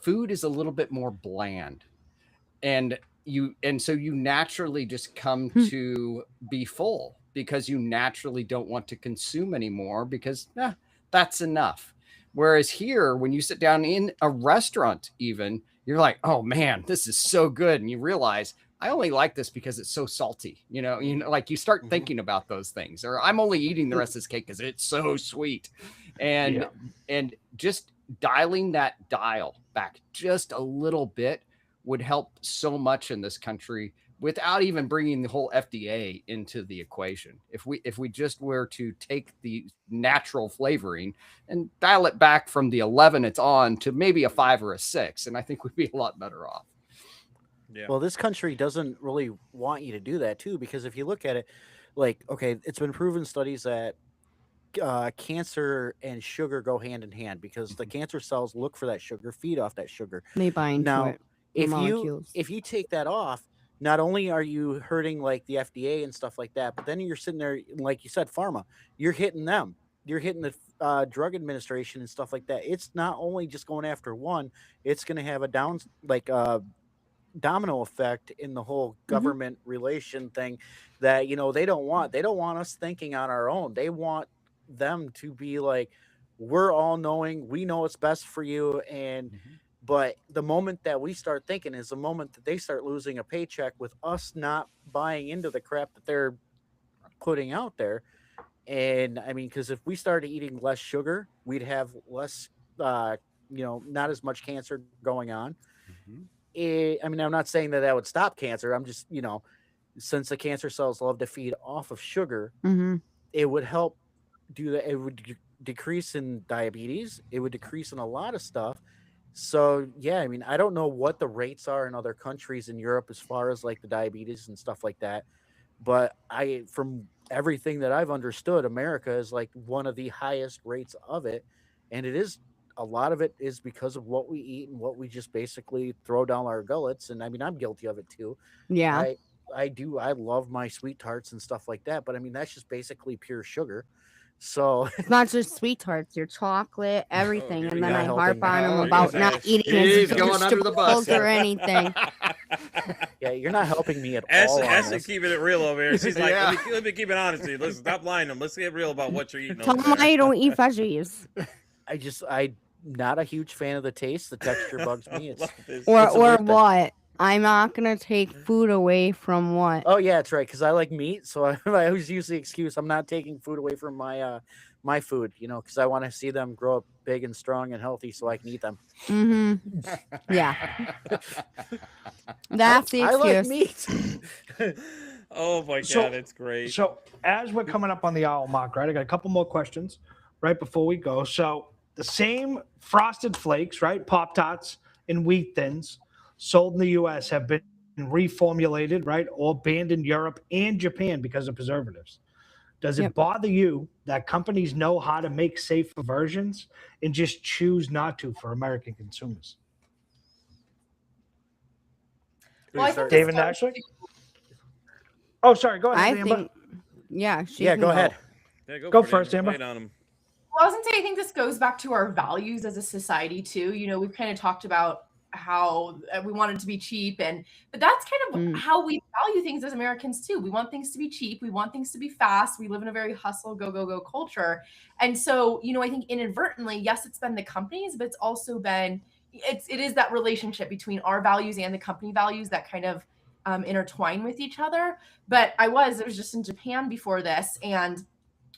Food is a little bit more bland, and so you naturally just come to be full because you naturally don't want to consume anymore because that's enough. Whereas here, when you sit down in a restaurant, even, you're like, oh man, this is so good. And you realize I only like this because it's so salty. Like you start thinking about those things, or I'm only eating the rest of this cake because it's so sweet. And just dialing that dial back just a little bit would help so much in this country without even bringing the whole FDA into the equation. If we just were to take the natural flavoring and dial it back from the 11 it's on to maybe a 5 or a 6, and I think we'd be a lot better off. Yeah. Well, this country doesn't really want you to do that too, because if you look at it, like, okay, it's been proven studies that cancer and sugar go hand in hand because the cancer cells look for that sugar, feed off that sugar. They bind Now, to it. the if molecules. you take that off, not only are you hurting like the FDA and stuff like that, but then you're sitting there, like you said, pharma, you're hitting them. You're hitting the drug administration and stuff like that. It's not only just going after one, it's going to have a domino effect in the whole government relation thing that, they don't want us thinking on our own. They want them to be like, we're all knowing, we know what's best for you. And but the moment that we start thinking is the moment that they start losing a paycheck with us not buying into the crap that they're putting out there. And I mean, because if we started eating less sugar, we'd have less, not as much cancer going on. I mean, I'm not saying that would stop cancer. I'm just, since the cancer cells love to feed off of sugar, it would help do that. It would decrease in diabetes. It would decrease in a lot of stuff. So, yeah, I mean, I don't know what the rates are in other countries in Europe as far as like the diabetes and stuff like that. But from everything that I've understood, America is like one of the highest rates of it. And it is, a lot of it is because of what we eat and what we just basically throw down our gullets. And I mean, I'm guilty of it too. Yeah. I love my sweet tarts and stuff like that. But I mean, that's just basically pure sugar. So it's not just sweet tarts, your chocolate, everything. And then I not harp helping. on them about not eating He's going under the bus. vegetables or anything. yeah, you're not helping me at Ash all. on is this. keeping it real over here. She's like, let me keep it honest with you. Listen, stop lying to them. Let's get real about what you're eating. Tell them why you don't eat veggies. not a huge fan of the taste. The texture bugs me. It's Love this. Or It's a weird thing. what? I'm not gonna take food away from what? Oh yeah, that's right. Because I like meat, so I always use the excuse I'm not taking food away from my my food. You know, because I want to see them grow up big and strong and healthy, so I can eat them. Mm-hmm. Yeah. That's the I like excuse. meat. Oh my So- god, it's great. So as we're coming up on the hour mark, right? I got a couple more questions right before we go. So the same Frosted Flakes, right? Pop-Tarts and Wheat Thins sold in the U.S. have been reformulated, right? Or banned in Europe and Japan because of preservatives. Does it Yep. bother you that companies know how to make safer versions and just choose not to for American consumers? Well, I think Start- this David goes Nasher? to- Oh, sorry. Go ahead, I Amber. think, yeah, she Yeah, can go ahead. Yeah, Go for it, first, Amber. Lay it on 'em. Well, I was gonna say, I think this goes back to our values as a society too. You know, we've kind of talked about how we want it to be cheap, but that's kind of Mm. how we value things as Americans too. We want things to be cheap. We want things to be fast. We live in a very hustle, go, go, go culture, and so you know, I think inadvertently, yes, it's been the companies, but it's also been it is that relationship between our values and the company values that kind of intertwine with each other. But I was just in Japan before this, and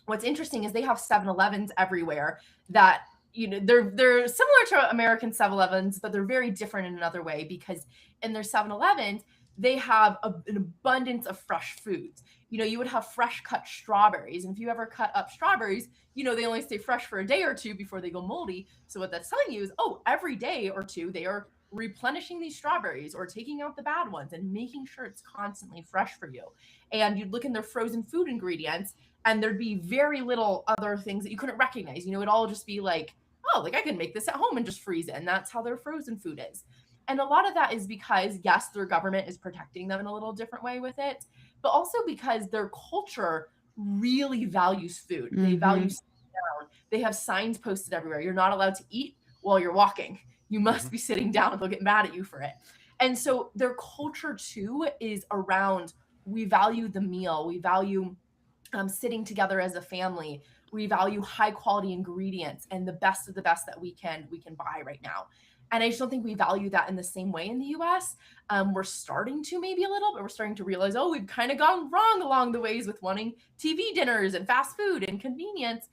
what's interesting is they have 7-Elevens everywhere that you know they're similar to American 7-Elevens, but they're very different in another way because in their 7-Elevens they have an abundance of fresh foods. You know, you would have fresh cut strawberries, and if you ever cut up strawberries, you know they only stay fresh for a day or two before they go moldy. So what that's telling you is, oh, every day or two they are replenishing these strawberries or taking out the bad ones and making sure it's constantly fresh for you. And you'd look in their frozen food ingredients and there'd be very little other things that you couldn't recognize. You know, it'd all just be like, oh, like I can make this at home and just freeze it. And that's how their frozen food is. And a lot of that is because, yes, their government is protecting them in a little different way with it, but also because their culture really values food. They value sitting down. They have signs posted everywhere. You're not allowed to eat while you're walking. You must be sitting down. They'll get mad at you for it. And so their culture too is around, we value the meal. We value sitting together as a family. We value high quality ingredients and the best of the best that we can buy right now. And I just don't think we value that in the same way in the US. We're starting to maybe a little, but we're starting to realize, oh, we've kind of gone wrong along the ways with wanting TV dinners and fast food and convenience.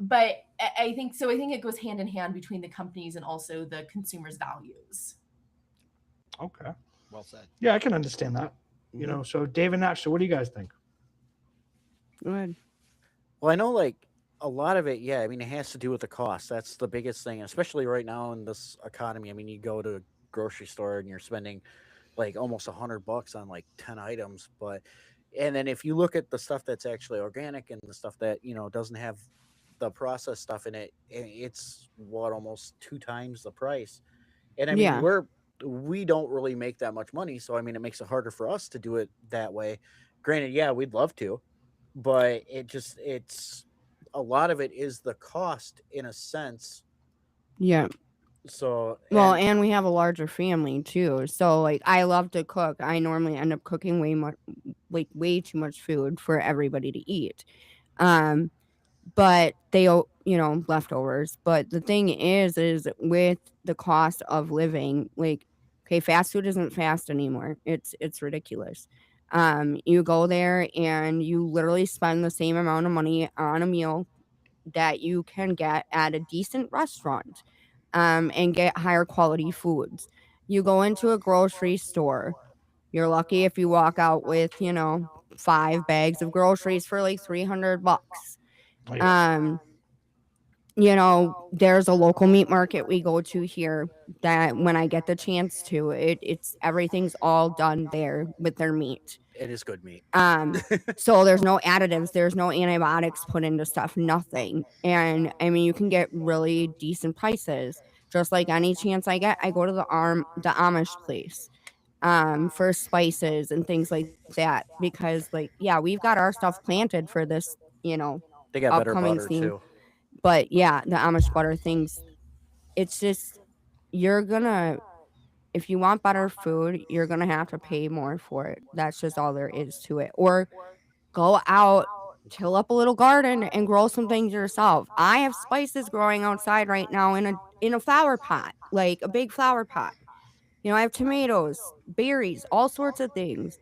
But I think so. I think it goes hand in hand between the companies and also the consumers' values. Okay. Well said. Yeah, I can understand that. You know, so David Nash, so what do you guys think? Good. Well, I know like a lot of it, yeah. I mean, it has to do with the cost. That's the biggest thing, especially right now in this economy. I mean, you go to a grocery store and you're spending like almost $100 on like 10 items, and then if you look at the stuff that's actually organic and the stuff that doesn't have the processed stuff in it, it's almost 2 times the price. And I mean, Yeah. we don't really make that much money, so I mean, it makes it harder for us to do it that way. Granted, yeah, we'd love to, but it's a lot of it is the cost in a sense. Yeah. So Well, and- and we have a larger family too. So like I love to cook. I normally end up cooking way too much food for everybody to eat. But they leftovers. But the thing is with the cost of living, like okay, fast food isn't fast anymore. It's ridiculous. You go there and you literally spend the same amount of money on a meal that you can get at a decent restaurant. And get higher quality foods. You go into a grocery store. You're lucky if you walk out with, 5 bags of groceries for like $300. Oh, yeah. There's a local meat market we go to here that when I get the chance to, it's everything's all done there with their meat. it is good meat. So there's no additives, there's no antibiotics put into stuff, nothing. And I mean, you can get really decent prices. Just like any chance I get, I go to the Amish place for spices and things like that because we've got our stuff planted for this, They got better upcoming butter scene. too. But yeah, the Amish butter things, it's just if you want better food, you're gonna have to pay more for it. That's just all there is to it. Or go out till up a little garden and grow some things yourself. I have spices growing outside right now in a flower pot, like a big flower pot. I have tomatoes, berries, all sorts of things.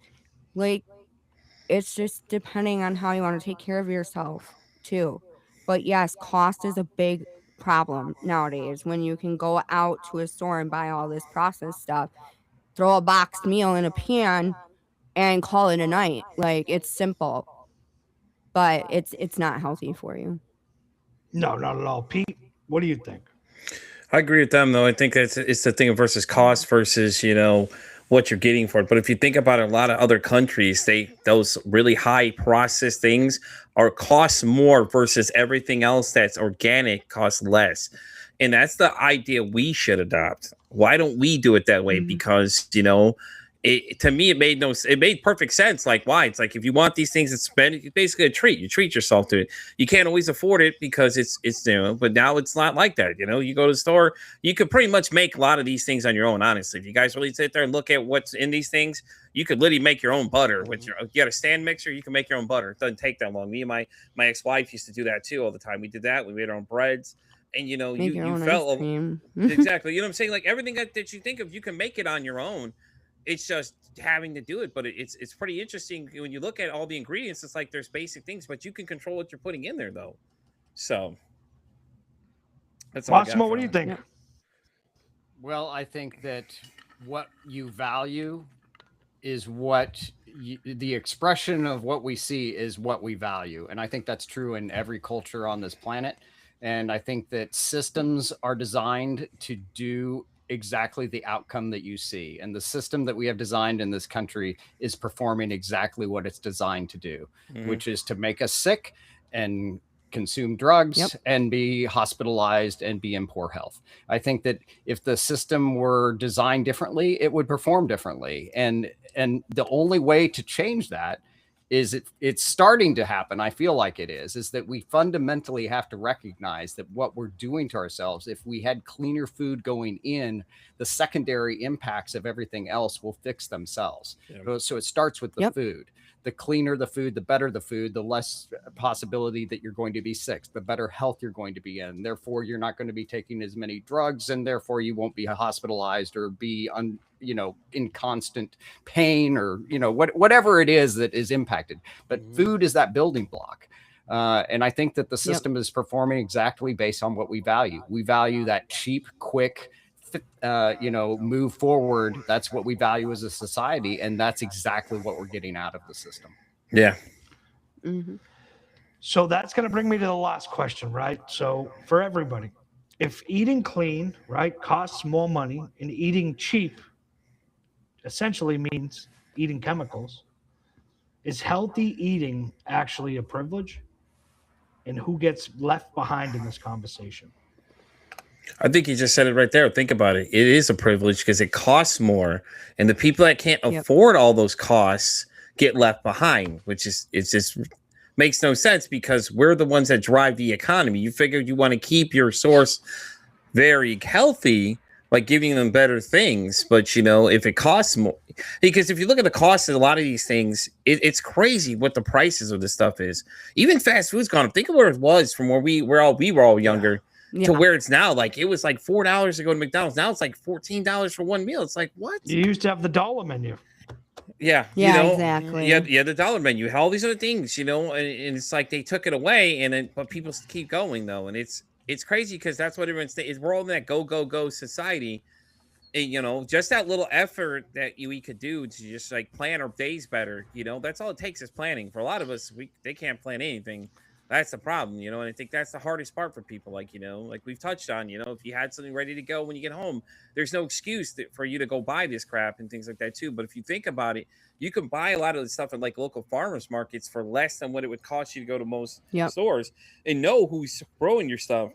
Like, it's just depending on how you want to take care of yourself too. But yes, cost is a big problem nowadays when you can go out to a store and buy all this processed stuff, throw a boxed meal in a pan and call it a night. Like, it's simple, but it's not healthy for you. No, not at all. Pete, what do you think? I agree with them, though. I think it's the thing versus cost versus what you're getting for it. But if you think about it, a lot of other countries, those really high processed things are cost more versus everything else that's organic costs less. And that's the idea we should adopt. Why don't we do it that way? Because to me, it made perfect sense. Like, why? It's like, if you want these things, it's basically a treat. You treat yourself to it. You can't always afford it because it's but now it's not like that. You go to the store, you could pretty much make a lot of these things on your own. Honestly, if you guys really sit there and look at what's in these things, you could literally make your own butter with you got a stand mixer. You can make your own butter. It doesn't take that long. Me and my ex-wife used to do that too all the time. We did that. We made our own breads. And you felt exactly. You know what I'm saying? Like, everything that you think of, you can make it on your own. It's just having to do it. But it's pretty interesting when you look at all the ingredients. It's like there's basic things, but you can control what you're putting in there, though. So that's all. Massimo, what do you think? Yeah. Well, I think that what you value is the expression of what we see is what we value. And I think that's true in every culture on this planet. And I think that systems are designed to do exactly the outcome that you see. And the system that we have designed in this country is performing exactly what it's designed to do, which is to make us sick and consume drugs and be hospitalized and be in poor health. I think that if the system were designed differently, it would perform differently. And the only way to change that is it's starting to happen. I feel like it is that we fundamentally have to recognize that what we're doing to ourselves, if we had cleaner food going in, the secondary impacts of everything else will fix themselves. So it starts with the food. The cleaner the food, the better the food, the less possibility that you're going to be sick, the better health you're going to be in. Therefore, you're not going to be taking as many drugs, and therefore you won't be hospitalized or be in constant pain or whatever it is that is impacted. But food is that building block. And I think that the system is performing exactly based on what we value. We value that cheap, quick, move forward. That's what we value as a society, and that's exactly what we're getting out of the system. Yeah. So that's going to bring me to the last question, right? So for everybody, if eating clean, right, costs more money, and eating cheap essentially means eating chemicals, is healthy eating actually a privilege? And who gets left behind in this conversation? I think you just said it right there. Think about it. It is a privilege because it costs more, and the people that can't afford all those costs get left behind, which is just makes no sense because we're the ones that drive the economy. You figure you want to keep your source very healthy by giving them better things, but if it costs more, because if you look at the cost of a lot of these things, it's crazy what the prices of this stuff is. Even fast food's gone up. Think of where it was from where we were all younger. To where it's now. Like, it was like $4 to go to McDonald's. Now it's like $14 for one meal. It's like, what? You used to have the dollar menu. Yeah, exactly. Yeah, the dollar menu. You had all these other things, and it's like they took it away, but people keep going though, and it's crazy because that's what everyone's saying. We're all in that go society, and just that little effort that we could do to just like plan our days better. That's all it takes is planning. For a lot of us, they can't plan anything. That's the problem, and I think that's the hardest part for people. Like, like we've touched on, if you had something ready to go when you get home, there's no excuse for you to go buy this crap and things like that too. But if you think about it, you can buy a lot of the stuff at like local farmers markets for less than what it would cost you to go to most stores and know who's growing your stuff.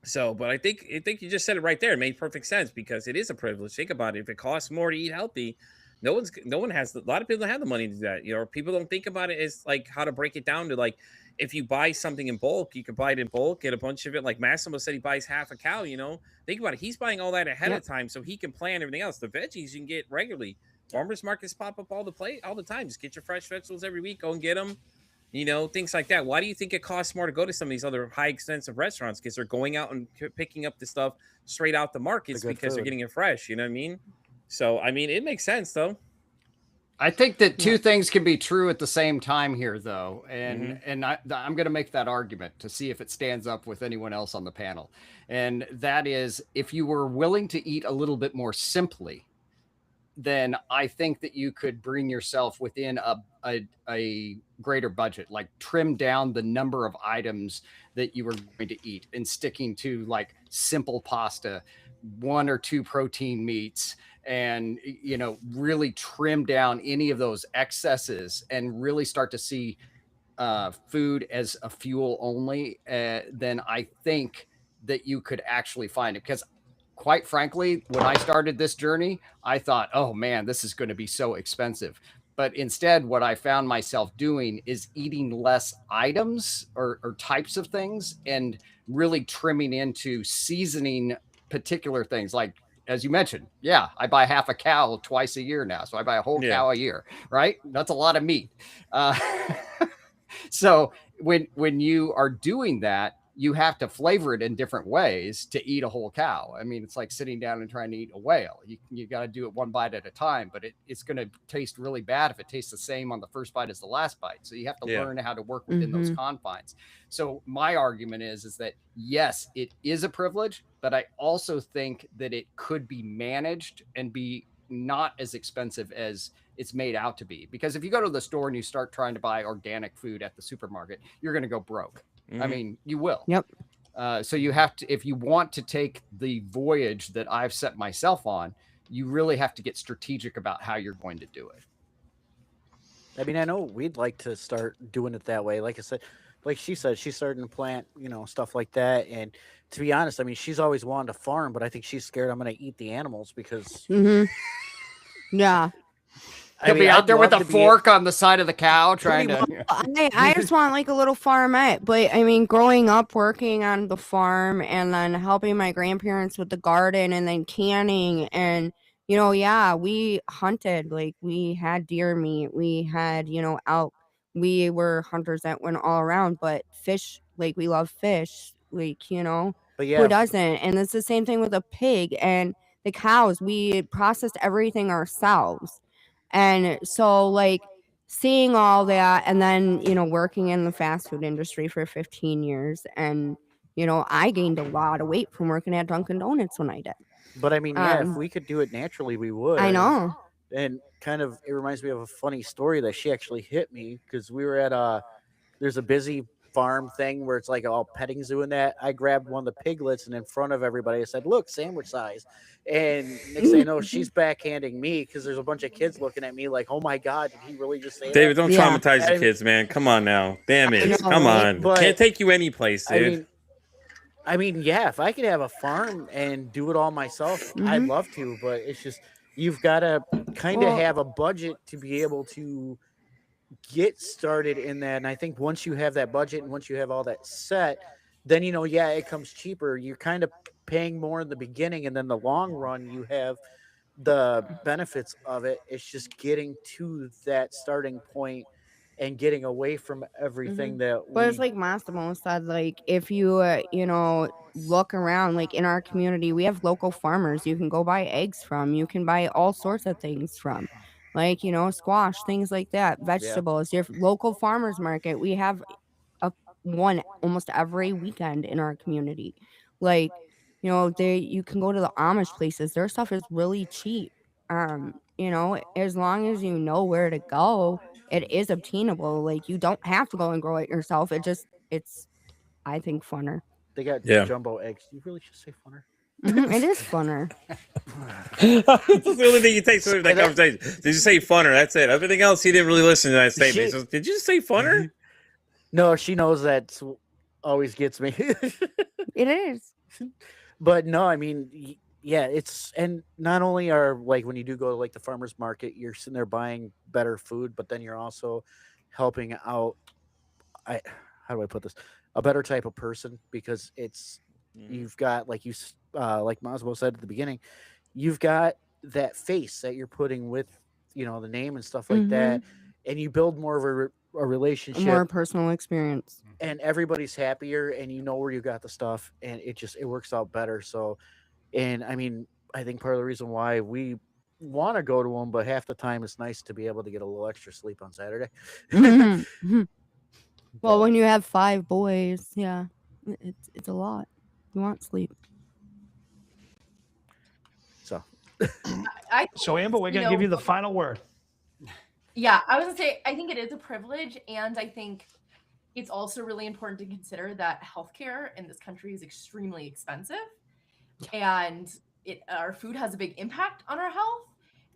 So, but I think you just said it right there. It made perfect sense because it is a privilege. Think about it. If it costs more to eat healthy, no one has, a lot of people don't have the money to do that. People don't think about it as like how to break it down to like, if you buy something in bulk, you can buy it in bulk, get a bunch of it. Like Massimo said, he buys half a cow, think about it. He's buying all that ahead of time so he can plan everything else. The veggies you can get regularly. Farmers markets pop up all the time. Just get your fresh vegetables every week. Go and get them. things like that. Why do you think it costs more to go to some of these other high expensive restaurants? Because they're going out and picking up the stuff straight out the markets good because they're food. getting it fresh. You know what I mean? So, I mean, it makes sense though. I think that two things can be true at the same time here, though, and Mm-hmm. I'm going to make that argument to see if it stands up with anyone else on the panel, and that is, if you were willing to eat a little bit more simply, then I think that you could bring yourself within a greater budget, like trim down the number of items that you were going to eat and sticking to like simple pasta, 1 or 2 protein meats, and really trim down any of those excesses and really start to see food as a fuel only, then I think that you could actually find it. Because quite frankly, when I started this journey, I thought, oh man, this is going to be so expensive. But instead, what I found myself doing is eating less items or types of things and really trimming into seasoning particular things. Like, as you mentioned, yeah, I buy half a cow twice a year now. So I buy a whole cow a year, right? That's a lot of meat. So when you are doing that, you have to flavor it in different ways to eat a whole cow. I mean, it's like sitting down and trying to eat a whale. You got to do it one bite at a time, but it's going to taste really bad if it tastes the same on the first bite as the last bite. So you have to learn how to work within those confines. So my argument is that yes, it is a privilege, but I also think that it could be managed and be not as expensive as it's made out to be. Because if you go to the store and you start trying to buy organic food at the supermarket, you're going to go broke. I mean, you will. Yep. So you have to, if you want to take the voyage that I've set myself on, you really have to get strategic about how you're going to do it. I mean, I know we'd like to start doing it that way. Like I said, like she said, she's starting to plant, stuff like that. And to be honest, I mean, she's always wanted to farm, but I think she's scared I'm going to eat the animals because. Yeah. He'll be out there with a fork on the side of the cow trying to. I just want like a little farmette. But I mean, growing up working on the farm and then helping my grandparents with the garden and then canning and, we hunted, like we had deer meat, we had, elk. We were hunters that went all around, but fish, like we love fish, like, But who doesn't? And it's the same thing with a pig and the cows. We processed everything ourselves. And so, like, seeing all that and then, working in the fast food industry for 15 years. And, I gained a lot of weight from working at Dunkin' Donuts when I did. But I mean, yeah, if we could do it naturally, we would. I know. And kind of, it reminds me of a funny story that she actually hit me because we were at there's a busy farm thing where it's like all petting zoo and that. I grabbed one of the piglets and in front of everybody I said, look, sandwich size. And next thing you know, she's backhanding me because there's a bunch of kids looking at me like, oh my God, did he really just say David, that? don't traumatize the kids, man. Come on now. Damn it. Come on. But, can't take you any place, dude. I mean, yeah, if I could have a farm and do it all myself, I'd love to, but it's just, you've got to kind of have a budget to be able to get started in that. And I think once you have that budget and once you have all that set, then, it comes cheaper. You're kind of paying more in the beginning, and then the long run, you have the benefits of it. It's just getting to that starting point and getting away from everything But it's like Massimo said, like, if you, look around, like in our community, we have local farmers you can go buy eggs from. You can buy all sorts of things from, like, squash, things like that, vegetables, your local farmers market. We have one almost every weekend in our community. Like, you can go to the Amish places. Their stuff is really cheap. As long as you know where to go, it is obtainable. Like, you don't have to go and grow it yourself. It's I think funner. They got jumbo eggs. You really should say funner. It is funner. That's the only thing you take from that conversation. Did you say funner? That's it. Everything else, he didn't really listen to that statement. So, did you say funner? No, she knows that always gets me. It is. But no, I mean, yeah, and not only are, like, when you do go to like the farmer's market, you're sitting there buying better food, but then you're also helping out, how do I put this, a better type of person, because it's, you've got, like like Masmo said at the beginning, you've got that face that you're putting with, the name and stuff like that. And you build more of a a relationship, More personal experience. and everybody's happier, and you know where you got the stuff, and it works out better. So, and I mean, I think part of the reason why we want to go to them, but half the time it's nice to be able to get a little extra sleep on Saturday. Mhm. Well, when you have 5 boys, yeah, it's a lot. You want sleep. So So Amber, we're gonna give you the final word. Yeah, I was gonna say, I think it is a privilege, and I think it's also really important to consider that healthcare in this country is extremely expensive, and our food has a big impact on our health,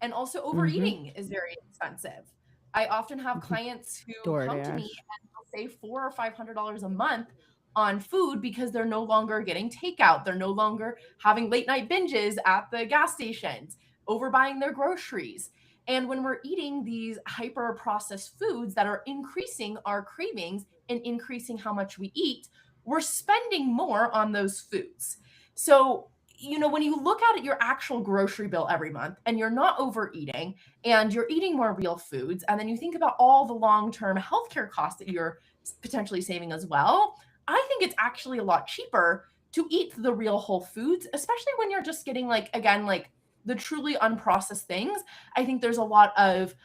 and also overeating is very expensive. I often have clients who come to me and they'll save $400 or $500 a month on food because they're no longer getting takeout. They're no longer having late night binges at the gas stations, overbuying their groceries. And when we're eating these hyper processed foods that are increasing our cravings and increasing how much we eat, we're spending more on those foods. So, when you look at your actual grocery bill every month and you're not overeating and you're eating more real foods, and then you think about all the long-term healthcare costs that you're potentially saving as well, I think it's actually a lot cheaper to eat the real whole foods, especially when you're just getting the truly unprocessed things. I think there's a lot of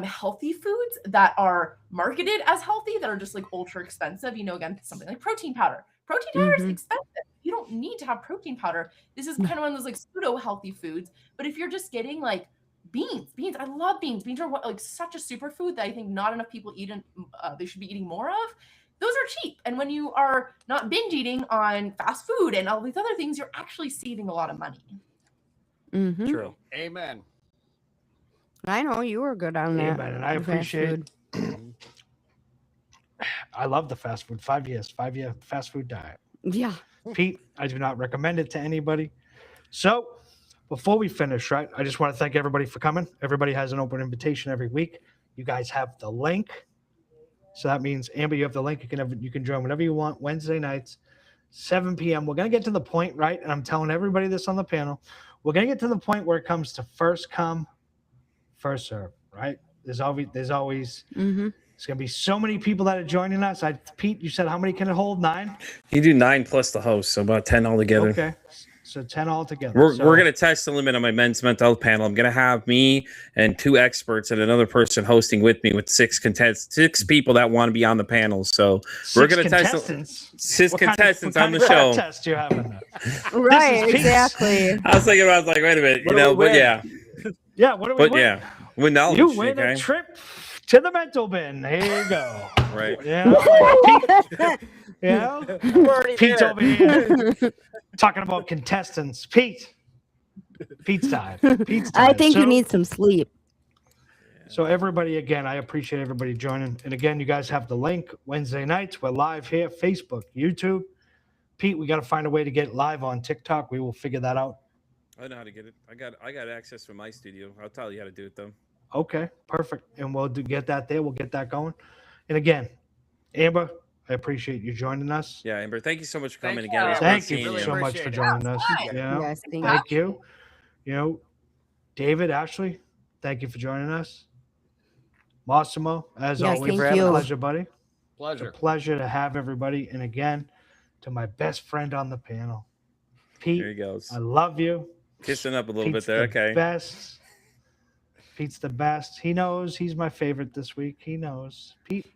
healthy foods that are marketed as healthy that are just ultra expensive. Again, something like protein powder. Protein powder is expensive. You don't need to have protein powder. This is kind of one of those pseudo healthy foods. But if you're just getting beans, I love beans. Beans are such a superfood that I think not enough people eat, and they should be eating more of. Those are cheap. And when you are not binge eating on fast food and all these other things, you're actually saving a lot of money. true. Amen. I know you were good on that. Amen. And I fast appreciate food. I love the fast food. 5-year fast food diet. Yeah. Pete, I do not recommend it to anybody. So before we finish, right, I just want to thank everybody for coming. Everybody has an open invitation every week. You guys have the link. So that means, Amber, you have the link. You can join whenever you want, Wednesday nights, 7 p.m. We're going to get to the point, right, and I'm telling everybody this on the panel, we're going to get to the point where it comes to first come, first serve, right? There's always there's going to be so many people that are joining us. Pete, you said how many can it hold? 9? You do 9 plus the host, so about 10 altogether. Okay. So 10 altogether. We're going to test the limit on my men's mental health panel. I'm going to have me and 2 experts and another person hosting with me with 6 people that want to be on the panel. So we're going to test 6 contestants on the show. Test you having that? Right, exactly. I was thinking, I was like, wait a minute, but yeah. Yeah, what do we But win? yeah, with knowledge. You win okay? a trip to the mental bin. Here you go. Right. Yeah. Pete, Pete's over here talking about contestants. Pete's tired. I think you need some sleep. So everybody, again, I appreciate everybody joining. And again, you guys have the link. Wednesday nights, we're live here, Facebook, YouTube. Pete, we got to find a way to get live on TikTok. We will figure that out. I know how to get it. I got access from my studio. I'll tell you how to do it though. Okay, perfect. And we'll get that there. We'll get that going. And again, Amber, I appreciate you joining us. Yeah, Amber, thank you so much for coming Thank again. you. It's Thank great you seeing Really so much appreciate for it. joining us. Fine. Yeah. Yes, Thank you. David, Ashley, thank you for joining us. Massimo, as Yes, always, thank you. pleasure, buddy. It's Pleasure. a pleasure to have everybody. And again, to my best friend on the panel, Pete, Here he goes. I love you. Kissing up a little Pete's bit there. the Okay. Best. Pete's the best. He knows he's my favorite this week. He knows. Pete.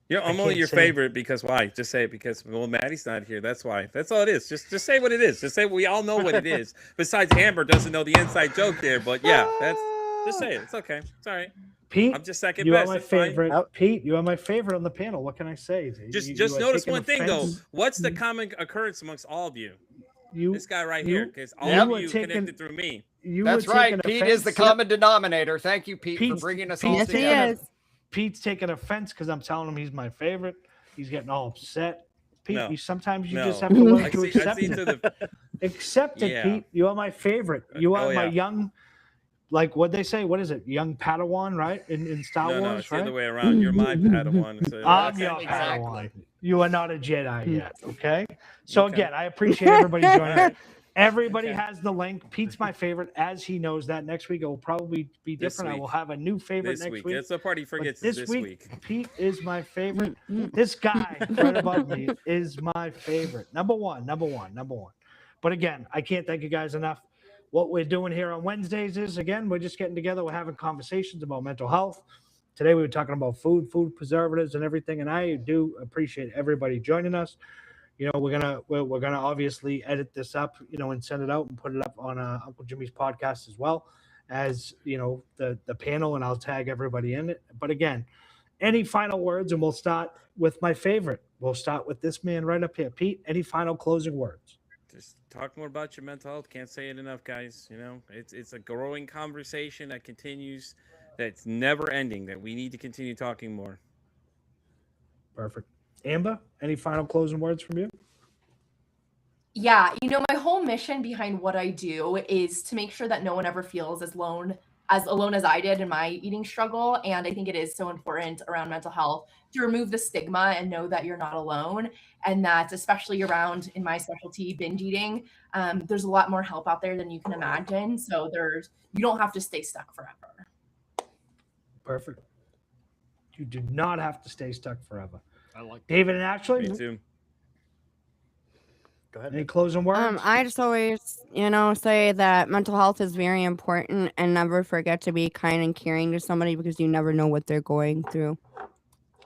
Yeah, I'm I only can't your say- favorite because why? Just say it because Maddie's not here. That's why. That's all it is. Just say what it is. Just say we all know what it is. Besides, Amber doesn't know the inside joke there, but yeah, just say it. It's okay. It's all right. Pete, I'm just second you best. are my It's fine. favorite. Pete, you are my favorite on the panel. What can I say? Just You are notice taking one thing though. offense. What's the common occurrence amongst all of you? You, This guy right you- here, because all you of were you taking- connected through me. you That's were right. taking Pete is the offense. common denominator. Thank you, Pete, for Pete's- bringing us Pete- all Yes, he together. is. Pete's taking offense because I'm telling him he's my favorite. He's getting all upset. Pete, No. sometimes you No. just have to learn I to see accept through it. the Accept it, Yeah. Pete. You are my favorite. You are Oh, my yeah. young, like what they say. What is it? Young Padawan, right? In Star no, Wars, it's the right? other way around. You're my Padawan. So I'm Yes, your exactly. Padawan. You are not a Jedi yet, okay? So again, I appreciate everybody joining. Everybody Okay. has the link. Pete's my favorite, as he knows that. Next week it will probably be This different. I will week. have a new favorite This next week. week. That's the part he But forgets. this This week, week. Pete is my favorite. Mm-mm. This guy right above me is my favorite. Number one. But again, I can't thank you guys enough. What we're doing here on Wednesdays is, again, we're just getting together. We're having conversations about mental health. Today we were talking about food preservatives and everything. And I do appreciate everybody joining us. You know, we're gonna obviously edit this up, you know, and send it out and put it up on Uncle Jimmy's podcast as well as, you know, the panel, and I'll tag everybody in it. But again, any final words? And we'll start with my favorite. We'll start with this man right up here. Pete, any final closing words? Just talk more about your mental health. Can't say it enough, guys. You know, it's a growing conversation that continues, that's never ending, that we need to continue talking more. Perfect. Amber, any final closing words from you? Yeah, you know, my whole mission behind what I do is to make sure that no one ever feels as alone as I did in my eating struggle. And I think it is so important around mental health to remove the stigma and know that you're not alone. And that, especially around in my specialty, binge eating, there's a lot more help out there than you can imagine. So you don't have to stay stuck forever. Perfect. You do not have to stay stuck forever. I like David and Ashley, Me too. Go ahead. any closing words? I just always, say that mental health is very important, and never forget to be kind and caring to somebody, because you never know what they're going through.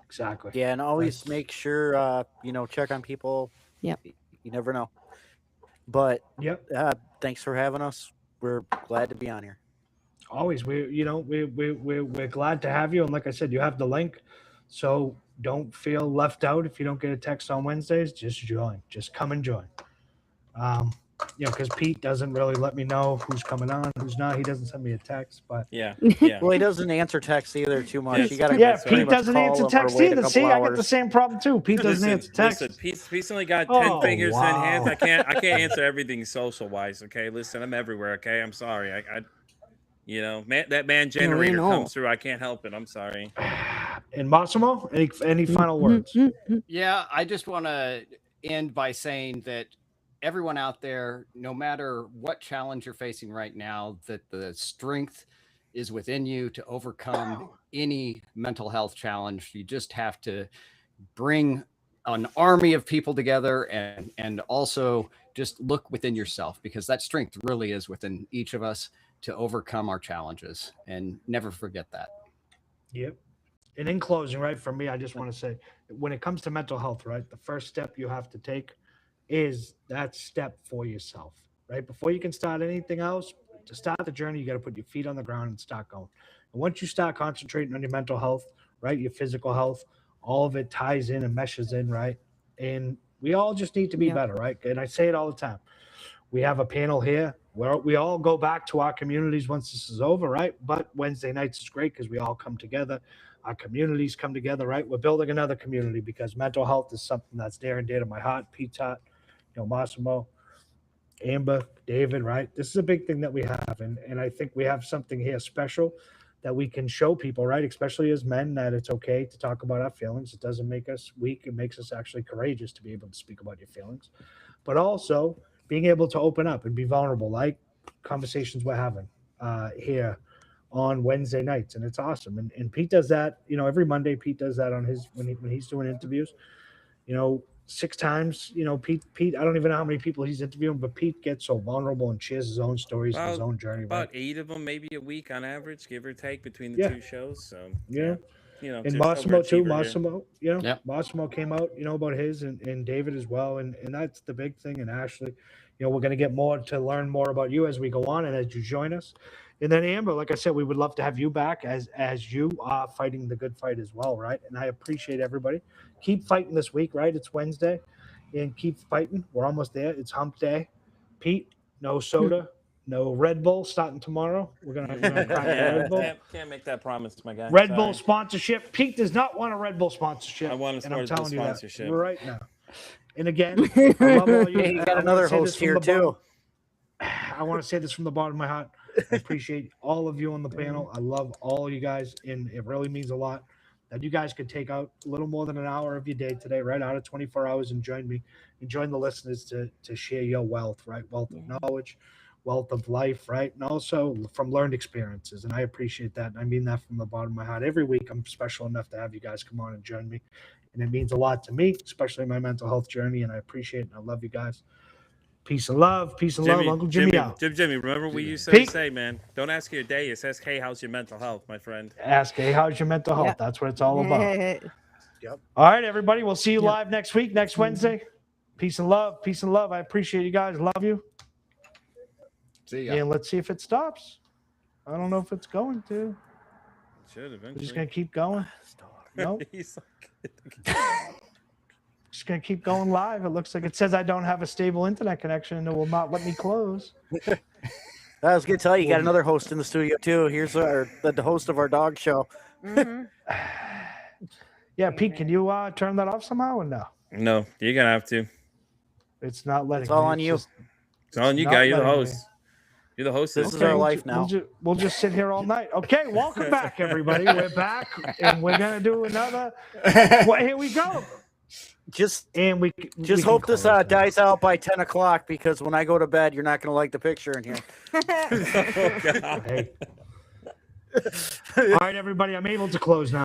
Exactly. Yeah, and always That's- make sure check on people. Yep. You never know. But Yep. thanks for having us. We're glad to be on here. Always. We're glad to have you. And like I said, you have the link. So don't feel left out if you don't get a text on Wednesdays. Just join. Just come and join. Because Pete doesn't really let me know who's coming on, who's not. He doesn't send me a text, but Yeah. Yeah. Well, he doesn't answer text either too much. Yes. You gotta yeah, pretty Pete much doesn't call answer him or text wait a either. couple See, I got the hours. same problem too. Pete doesn't answer text. Listen, Pete's only got Oh, 10 fingers, 10 hands. wow. I can't answer everything social wise. Okay, listen, I'm everywhere. Okay, I'm sorry. That man generator know. comes through. I can't help it. I'm sorry. And Massimo, any final words? Yeah, I just want to end by saying that everyone out there, no matter what challenge you're facing right now, that the strength is within you to overcome any mental health challenge. You just have to bring an army of people together and also just look within yourself, because that strength really is within each of us to overcome our challenges, and never forget that. Yep. And in closing, right, for me, I just want to say, when it comes to mental health, right, the first step you have to take is that step for yourself, right? Before you can start anything else, to start the journey, you got to put your feet on the ground and start going. And once you start concentrating on your mental health, right, your physical health, all of it ties in and meshes in, right? And we all just need to be Yeah. better, right? And I say it all the time. We have a panel here where we all go back to our communities once this is over, right? But Wednesday nights is great because we all come together. Our communities come together, right? We're building another community because mental health is something that's near and dear to my heart. Pete's heart, Massimo, Amber, David, right? This is a big thing that we have. And I think we have something here special that we can show people, right? Especially as men, that it's okay to talk about our feelings. It doesn't make us weak. It makes us actually courageous to be able to speak about your feelings. But also being able to open up and be vulnerable, like conversations we're having here on Wednesday nights. And it's awesome. And Pete does that, every Monday. Pete does that on his, when he's doing interviews, 6 times, Pete, I don't even know how many people he's interviewing, but Pete gets so vulnerable and shares his own stories, and his own journey. About Right? 8 of them, maybe a week on average, give or take, between the two shows. So Yeah. And And Massimo too. Massimo. Massimo, Massimo came out, about his, and David as well. And that's the big thing. And Ashley, we're going to get more to learn more about you as we go on and as you join us. And then Amber, like I said, we would love to have you back as you are fighting the good fight as well, right? And I appreciate everybody. Keep fighting this week, right? It's Wednesday, and keep fighting. We're almost there. It's hump day. Pete, no soda, no Red Bull starting tomorrow. We're gonna crack the Red Bull. Can't make that promise, my guy. Red Bull sponsorship. Pete does not want a Red Bull sponsorship. I want a and I'm Red Bull telling you sponsorship. that right now. And again, I love all you. Hey, you I got wanna another say this host from here the bottom- too. I want to say this from the bottom of my heart. I appreciate all of you on the panel. I love all you guys, and it really means a lot. that you guys could take out a little more than an hour of your day today, right out of 24 hours, and join me and join the listeners to share your wealth, right? Wealth of knowledge, wealth of life, right? And also from learned experiences. And I appreciate that. And I mean that from the bottom of my heart. Every week I'm special enough to have you guys come on and join me. And it means a lot to me, especially my mental health journey. And I appreciate it. And I love you guys. Peace and love. Peace and love. Uncle Jimmy out. Jimmy, remember what we used to Pete. say, man? Don't ask your day. It's ask, hey, how's your mental health, my friend? Ask, hey, how's your mental health? Yeah. That's what it's all about. Yep. All right, everybody. We'll see you Yep. live next week, next Wednesday. Peace and love. Peace and love. I appreciate you guys. Love you. See ya. And let's see if it stops. I don't know if it's going to. Should We're just eventually. going to keep going. Nope. He's like, Just going to keep going live. It looks like it says I don't have a stable internet connection and it will not let me close. I was gonna tell you, you got another host in the studio too. Here's the host of our dog show. Yeah, Pete, can you turn that off somehow or no? no, you're gonna have to. It's not letting It's all me. on you. It's on you, not guy. You're the letting me. host. You're the host. This of is this our thing. life now. We'll just sit here all night. Okay, welcome back, everybody. We're back, and we're gonna do another. Well, here we go. Just And we just can hope this close now. dies out by 10 o'clock because when I go to bed, you're not gonna like the picture in here. Oh, God. Hey. All right, everybody. I'm able to close now.